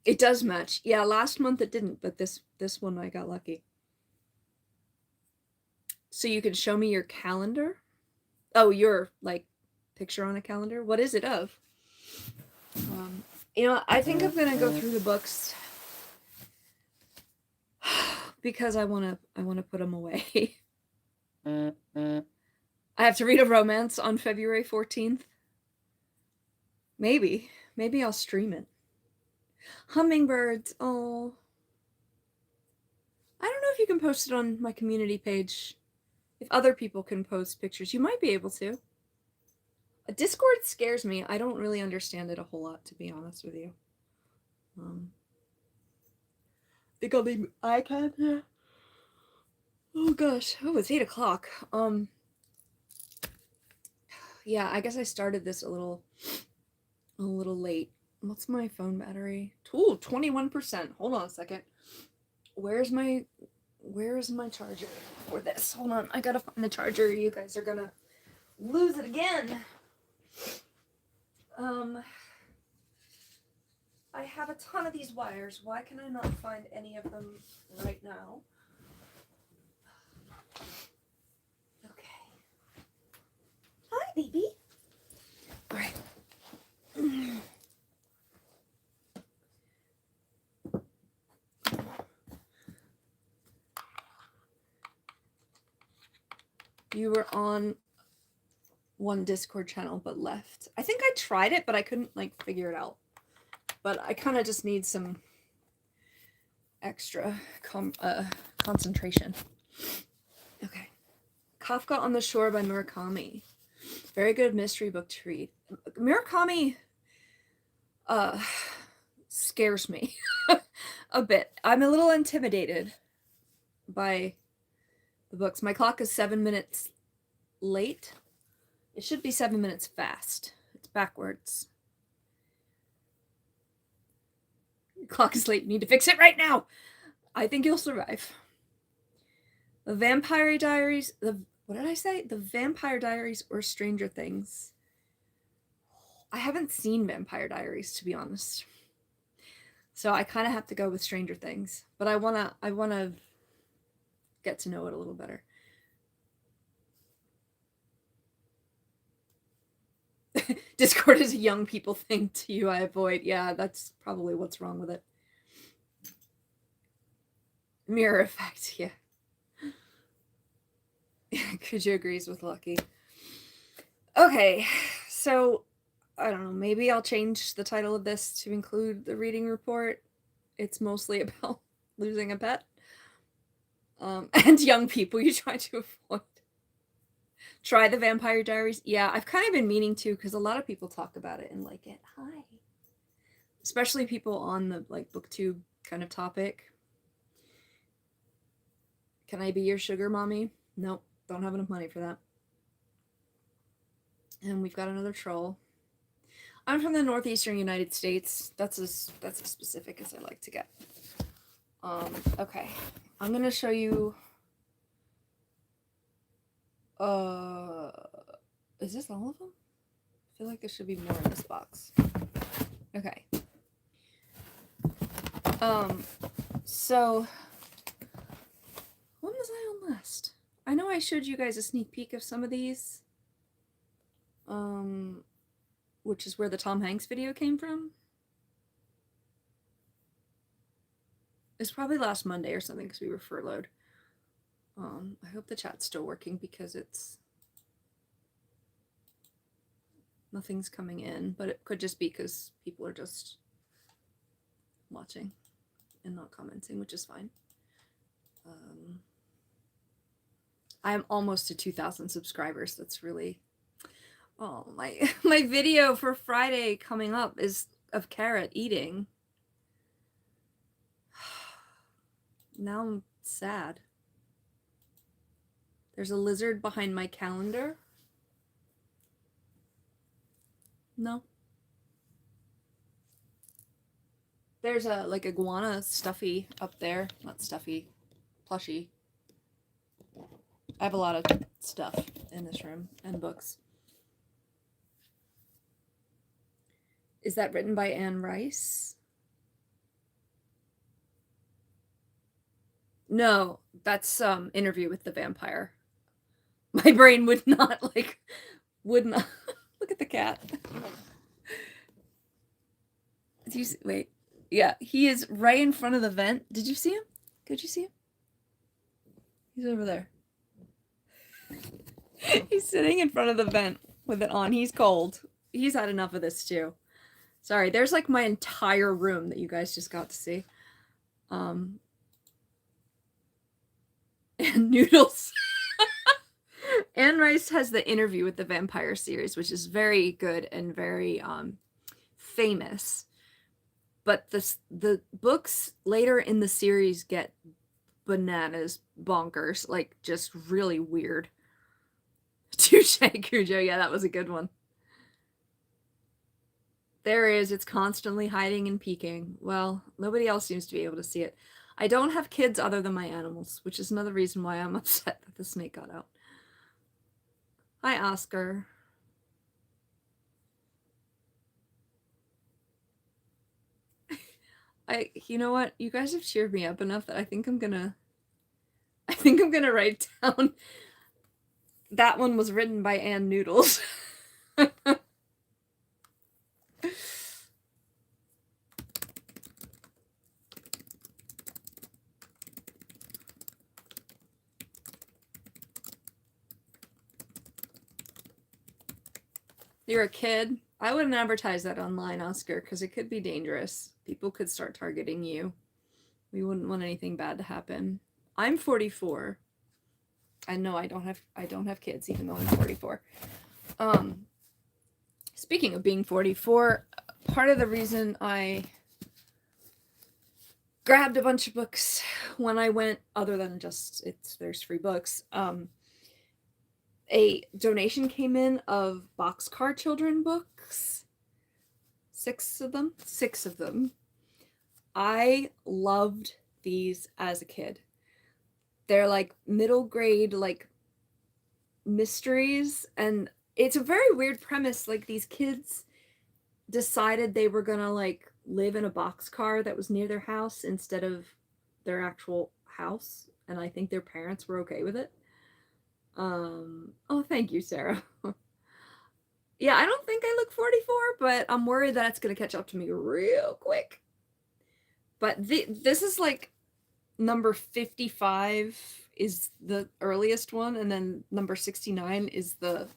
It does match. Yeah, last month it didn't, but this one I got lucky. So you can show me your calendar? Oh, your like picture on a calendar? What is it of? You know, I think I'm gonna go through the books because I wanna put them away. I have to read a romance on February 14th. Maybe I'll stream it. Hummingbirds. Oh, I don't know if you can post it on my community page. If other people can post pictures, you might be able to. Discord scares me. I don't really understand it a whole lot, to be honest with you. Think I'll leave iCat? Yeah. Oh gosh. Oh, it's 8 o'clock. Yeah, I guess I started this a little late. What's my phone battery? Ooh, 21%. Hold on a second. Where is my charger for this? Hold on, I gotta find the charger. You guys are gonna lose it again. I have a ton of these wires. Why can I not find any of them right now? Okay. Hi, baby. All right. You were on one Discord channel but left. I think I tried it, but I couldn't like figure it out. But I kind of just need some extra concentration. Okay. Kafka on the Shore by Murakami. Very good mystery book to read. Murakami scares me a bit. I'm a little intimidated by the books. My clock is 7 minutes late. It should be 7 minutes fast. It's backwards. Your clock is late. You need to fix it right now. I think you'll survive. The Vampire Diaries. What did I say? The Vampire Diaries or Stranger Things. I haven't seen Vampire Diaries, to be honest. So I kind of have to go with Stranger Things. But I wanna get to know it a little better. Discord is a young people thing to you, I avoid. Yeah, that's probably what's wrong with it. Mirror effect, yeah. Kujo agrees with Lucky. Okay, so I don't know, maybe I'll change the title of this to include the reading report. It's mostly about losing a pet. And young people you try to avoid. Try the Vampire Diaries. Yeah, I've kind of been meaning to because a lot of people talk about it and like it. Hi. Especially people on the like booktube kind of topic. Can I be your sugar mommy? Nope, don't have enough money for that. And we've got another troll. I'm from the northeastern United States. That's as specific as I like to get. Okay. I'm gonna show you. Is this all of them? I feel like there should be more in this box. Okay. So when was I on last? I know I showed you guys a sneak peek of some of these. Which is where the Tom Hanks video came from. It's probably last Monday or something because we were furloughed. I hope the chat's still working because it's nothing's coming in, but it could just be because people are just watching and not commenting, which is fine. I'm almost to 2,000 subscribers. That's really my video for Friday coming up is of Carrot eating. Now I'm sad. There's a lizard behind my calendar. No. There's a like iguana stuffy up there. Not stuffy, plushy. I have a lot of stuff in this room and books. Is that written by Anne Rice? No, that's Interview with the Vampire. My brain would not look at the cat. Do you see, wait. Yeah, he is right in front of the vent. Did you see him? Could you see him? He's over there. He's sitting in front of the vent with it on. He's cold. He's had enough of this too. Sorry, there's like my entire room that you guys just got to see. And Noodles. Anne Rice has the Interview with the Vampire series, which is very good and very famous. But the books later in the series get bananas, bonkers, like just really weird. Touche, Cujo. Yeah, that was a good one. There it is. It's constantly hiding and peeking. Well, nobody else seems to be able to see it. I don't have kids other than my animals, which is another reason why I'm upset that the snake got out. Hi, Oscar. You know what? You guys have cheered me up enough that I think I'm gonna write down. That one was written by Ann Noodles. You're a kid? I wouldn't advertise that online, Oscar, because it could be dangerous. People could start targeting you. We wouldn't want anything bad to happen. I'm 44. I know I don't have kids, even though I'm 44. Speaking of being 44, part of the reason I grabbed a bunch of books when I went, other than just there's free books, a donation came in of Boxcar Children books. 6 of them. I loved these as a kid. They're like middle grade, like mysteries, and it's a very weird premise. Like, these kids decided they were gonna like live in a boxcar that was near their house instead of their actual house, and I think their parents were okay with it. Oh, thank you, Sarah. Yeah, I don't think I look 44, but I'm worried that it's gonna catch up to me real quick. But this is like number 55 is the earliest one, and then number 69 is the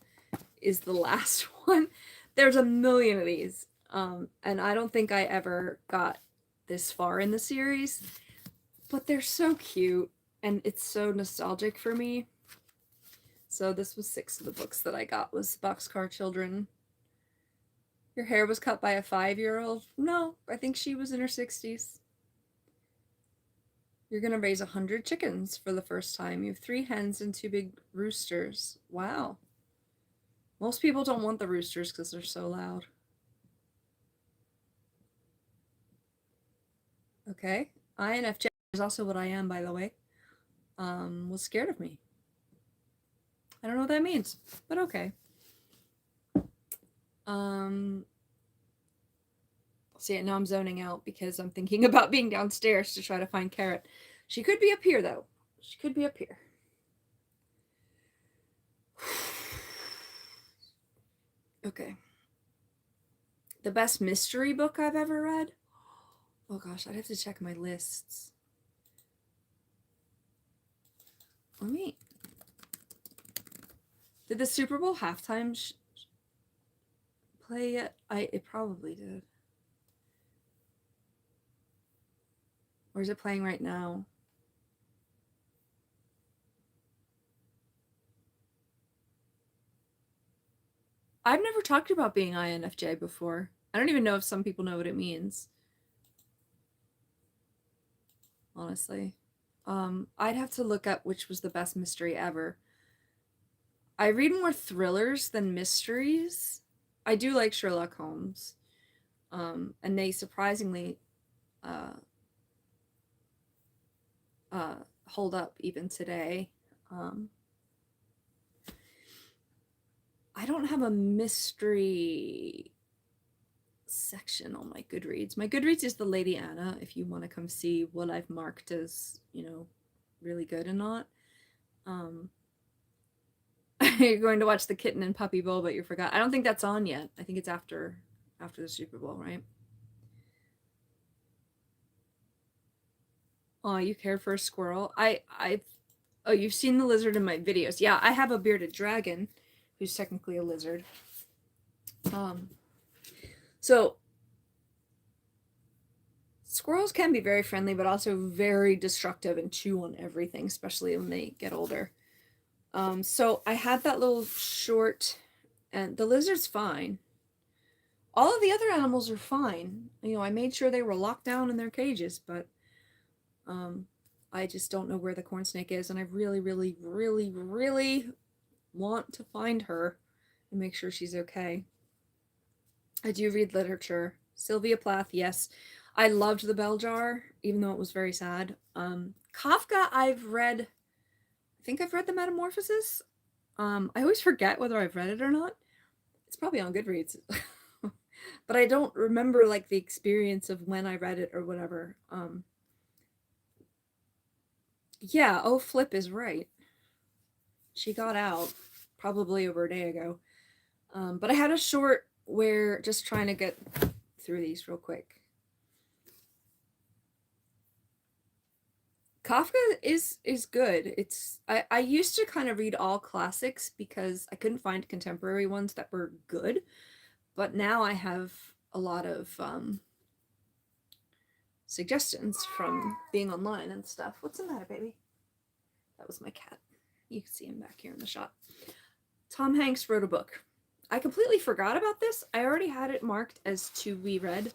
last one. There's a million of these, and I don't think I ever got this far in the series, but they're so cute, and it's so nostalgic for me. So this was 6 of the books that I got, was Boxcar Children. Your hair was cut by a 5-year-old? No, I think she was in her 60s. You're gonna raise 100 chickens for the first time. You have 3 hens and 2 big roosters. Wow. Most people don't want the roosters because they're so loud. Okay. INFJ is also what I am, by the way. Was scared of me. I don't know what that means, but okay. See, now I'm zoning out because I'm thinking about being downstairs to try to find Carrot. She could be up here, though. She could be up here. Okay. The best mystery book I've ever read? Oh gosh, I'd have to check my lists. Let me... Did the Super Bowl halftime play yet? It probably did. Or is it playing right now? I've never talked about being INFJ before. I don't even know if some people know what it means. Honestly. I'd have to look up which was the best mystery ever. I read more thrillers than mysteries. I do like Sherlock Holmes. And they surprisingly hold up even today. I don't have a mystery section on my Goodreads. My Goodreads is the Lady Anna, if you want to come see what I've marked as, really good and not. You're going to watch the Kitten and Puppy Bowl, but you forgot. I don't think that's on yet. I think it's after the Super Bowl, right? Oh, you cared for a squirrel? Oh, you've seen the lizard in my videos. Yeah, I have a bearded dragon who's technically a lizard. So squirrels can be very friendly, but also very destructive and chew on everything, especially when they get older. So I had that little short, and the lizard's fine. All of the other animals are fine. I made sure they were locked down in their cages, but I just don't know where the corn snake is, and I really, really, really, really want to find her and make sure she's okay. I do read literature. Sylvia Plath, yes. I loved The Bell Jar, even though it was very sad. Kafka, I think I've read The Metamorphosis. I always forget whether I've read it or not. It's probably on Goodreads. But I don't remember like the experience of when I read it or whatever. Yeah, oh, Flip is right. She got out probably over a day ago. But I had a short where, just trying to get through these real quick. Kafka is good. I used to kind of read all classics because I couldn't find contemporary ones that were good. But now I have a lot of suggestions from being online and stuff. What's the matter, baby? That was my cat. You can see him back here in the shot. Tom Hanks wrote a book. I completely forgot about this. I already had it marked as to be read,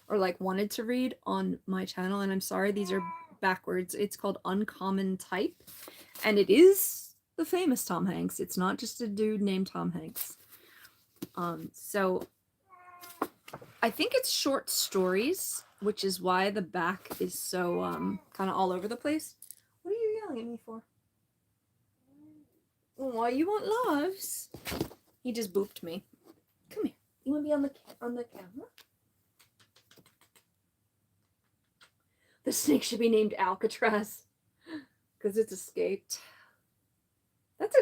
or like wanted to read on my channel, and I'm sorry, these are backwards. It's called Uncommon Type, and it is the famous Tom Hanks. It's not just a dude named Tom Hanks. So I think it's short stories, which is why the back is so kind of all over the place. What are you yelling at me for? Why you want loves? He just booped me. Come here. You want to be on the camera? The snake should be named Alcatraz because it's escaped.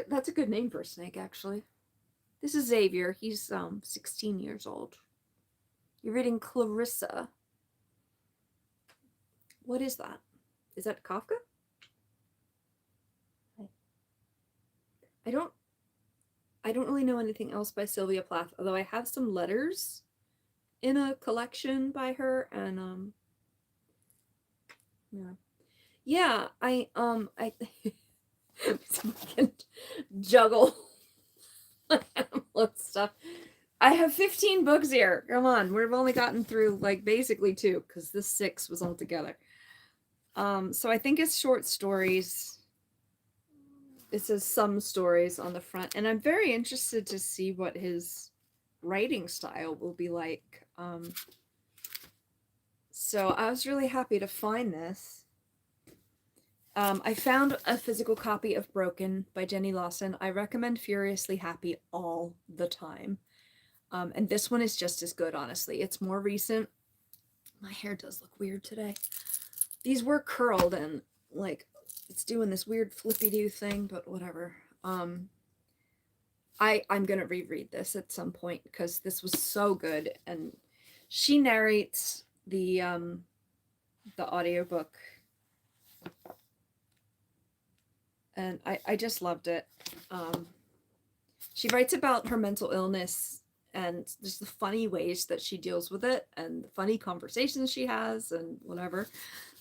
That's a good name for a snake, actually. This is Xavier. He's 16 years old. You're reading Clarissa. What is that? Is that Kafka? I don't really know anything else by Sylvia Plath, although I have some letters in a collection by her, and yeah, I can juggle stuff. I have 15 books here. Come on, we've only gotten through like basically 2 because this 6 was all together. So I think it's short stories. It says some stories on the front, and I'm very interested to see what his writing style will be like. So I was really happy to find this. I found a physical copy of Broken by Jenny Lawson. I recommend Furiously Happy all the time. And this one is just as good, honestly. It's more recent. My hair does look weird today. These were curled and like it's doing this weird flippy-do thing, but whatever. I'm gonna reread this at some point because this was so good, and she narrates the audiobook, and I just loved it. She writes about her mental illness and just the funny ways that she deals with it and the funny conversations she has and whatever.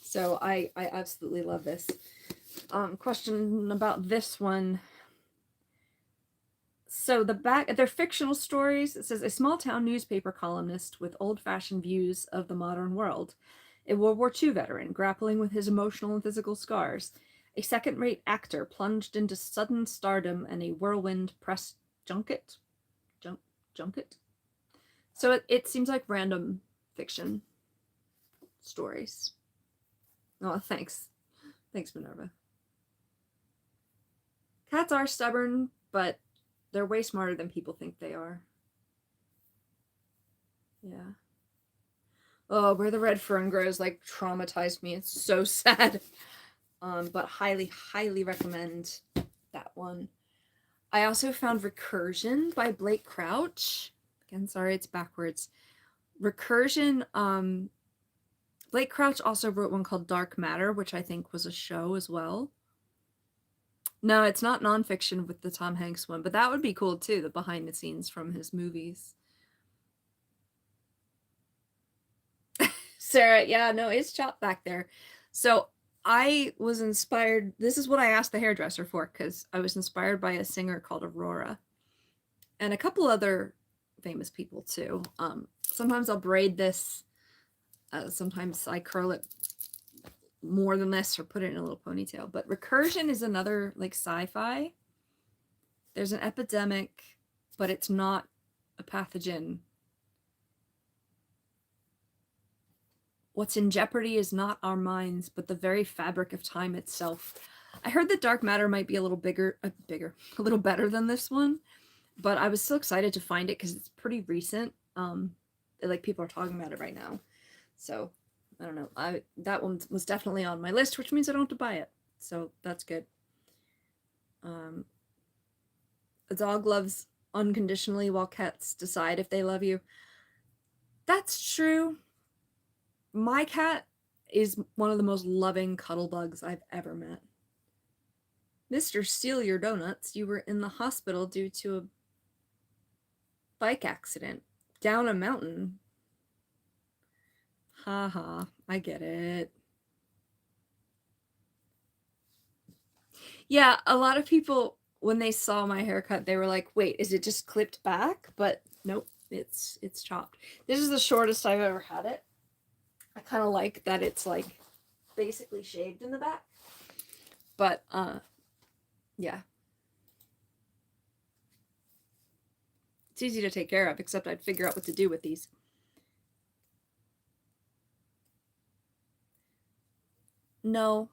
So I absolutely love this. Question about this one. So the back, they're fictional stories. It says a small town newspaper columnist with old-fashioned views of the modern world, a World War II veteran grappling with his emotional and physical scars, a second-rate actor plunged into sudden stardom, and a whirlwind press junket. So it seems like random fiction stories. Oh, thanks, Minerva. Cats are stubborn, but they're way smarter than people think they are. Yeah. Oh, Where the Red Fern Grows like traumatized me. It's so sad. But highly, highly recommend that one. I also found Recursion by Blake Crouch. Again, sorry, it's backwards. Recursion, Blake Crouch also wrote one called Dark Matter, which I think was a show as well. No, it's not nonfiction with the Tom Hanks one, but that would be cool too, the behind the scenes from his movies. Sarah, yeah, no, it's chopped back there. So I was inspired. This is what I asked the hairdresser for, because I was inspired by a singer called Aurora and a couple other famous people too. Sometimes I'll braid this. Sometimes I curl it more than this or put it in a little ponytail. But Recursion is another like sci-fi. There's an epidemic, but it's not a pathogen. What's in jeopardy is not our minds, but the very fabric of time itself. I heard that Dark Matter might be a little a little better than this one, but I was still excited to find it because it's pretty recent. Like people are talking about it right now. So I don't know. That one was definitely on my list, which means I don't have to buy it. So that's good. A dog loves unconditionally while cats decide if they love you. That's true. My cat is one of the most loving cuddle bugs I've ever met. Mr. Steal Your Donuts, you were in the hospital due to a bike accident down a mountain. Haha, I get it. Yeah, a lot of people, when they saw my haircut, they were like, wait, is it just clipped back? But nope, it's chopped. This is the shortest I've ever had it. I kind of like that it's like basically shaved in the back. But yeah. It's easy to take care of, except I'd figure out what to do with these. No,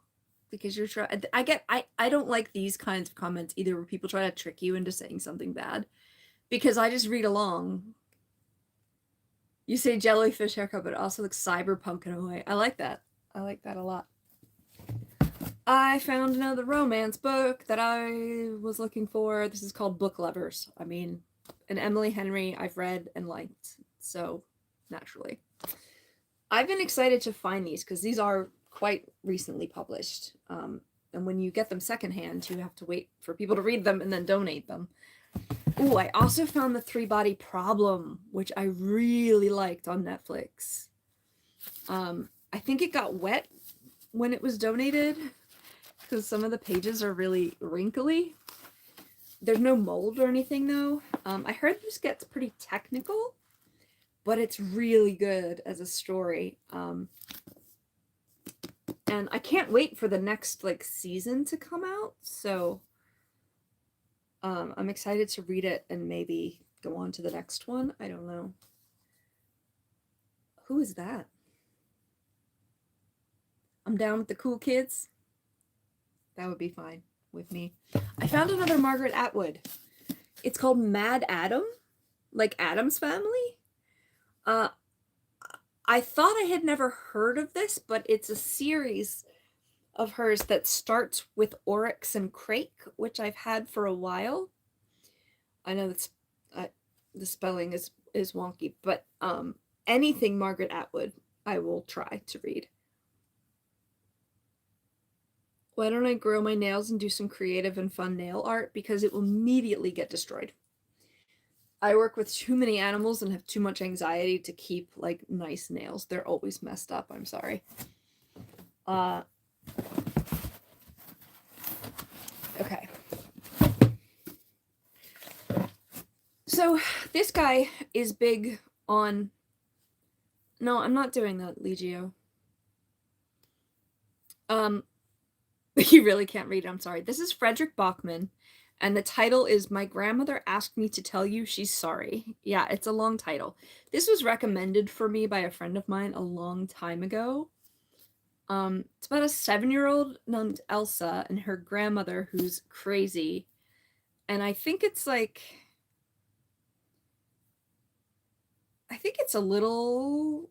because you're trying. I don't like these kinds of comments either, where people try to trick you into saying something bad, because I just read along. You say jellyfish haircut, but it also looks cyberpunk in a way. I like that. I like that a lot. I found another romance book that I was looking for. This is called Book Lovers. I mean, an Emily Henry I've read and liked, so naturally. I've been excited to find these because these are quite recently published. And when you get them secondhand, you have to wait for people to read them and then donate them. Ooh, I also found The Three Body Problem, which I really liked on Netflix. I think it got wet when it was donated because some of the pages are really wrinkly. There's no mold or anything though. I heard this gets pretty technical, but it's really good as a story. And I can't wait for the next like season to come out, so I'm excited to read it and maybe go on to the next one. I don't know. Who is that? I'm down with the cool kids. That would be fine with me. I found another Margaret Atwood. It's called Mad Adam, like Addams Family. I thought I had never heard of this, but it's a series of hers that starts with Oryx and Crake, which I've had for a while. I know that's the spelling is wonky, but anything Margaret Atwood I will try to read. Why don't I grow my nails and do some creative and fun nail art? Because it will immediately get destroyed. I work with too many animals and have too much anxiety to keep like nice nails. They're always messed up. I'm sorry. Okay. So this guy is big on. No, I'm not doing that, Legio. You really can't read it. I'm sorry. This is Frederick Bachman, and the title is "My Grandmother Asked Me to Tell You She's Sorry." Yeah, it's a long title. This was recommended for me by a friend of mine a long time ago. It's about a 7-year-old named Elsa and her grandmother who's crazy. And I think it's like, I think it's a little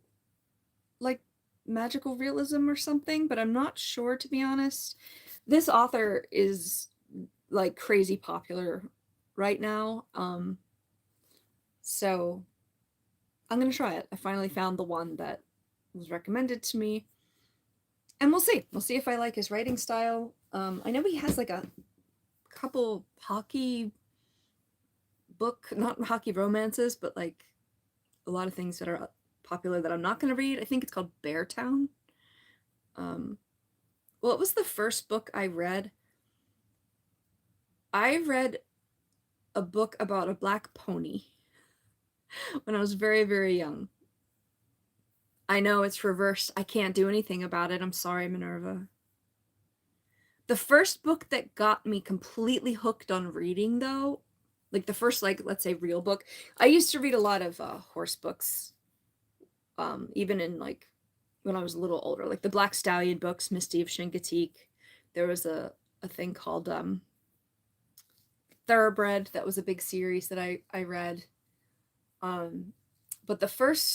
like magical realism or something, but I'm not sure, to be honest. This author is like crazy popular right now. So I'm gonna try it. I finally found the one that was recommended to me. And we'll see. We'll see if I like his writing style. I know he has like a couple hockey book, not hockey romances, but like a lot of things that are popular that I'm not going to read. I think it's called Beartown. Well, it was the first book I read. I read a book about a black pony when I was very, very young. I know it's reversed. I can't do anything about it. I'm sorry, Minerva. The first book that got me completely hooked on reading, though, like the first, like, let's say real book, I used to read a lot of horse books, even in like when I was a little older, like the Black Stallion books, Misty of Shingatik. There was a thing called Thoroughbred that was a big series that I read. But the first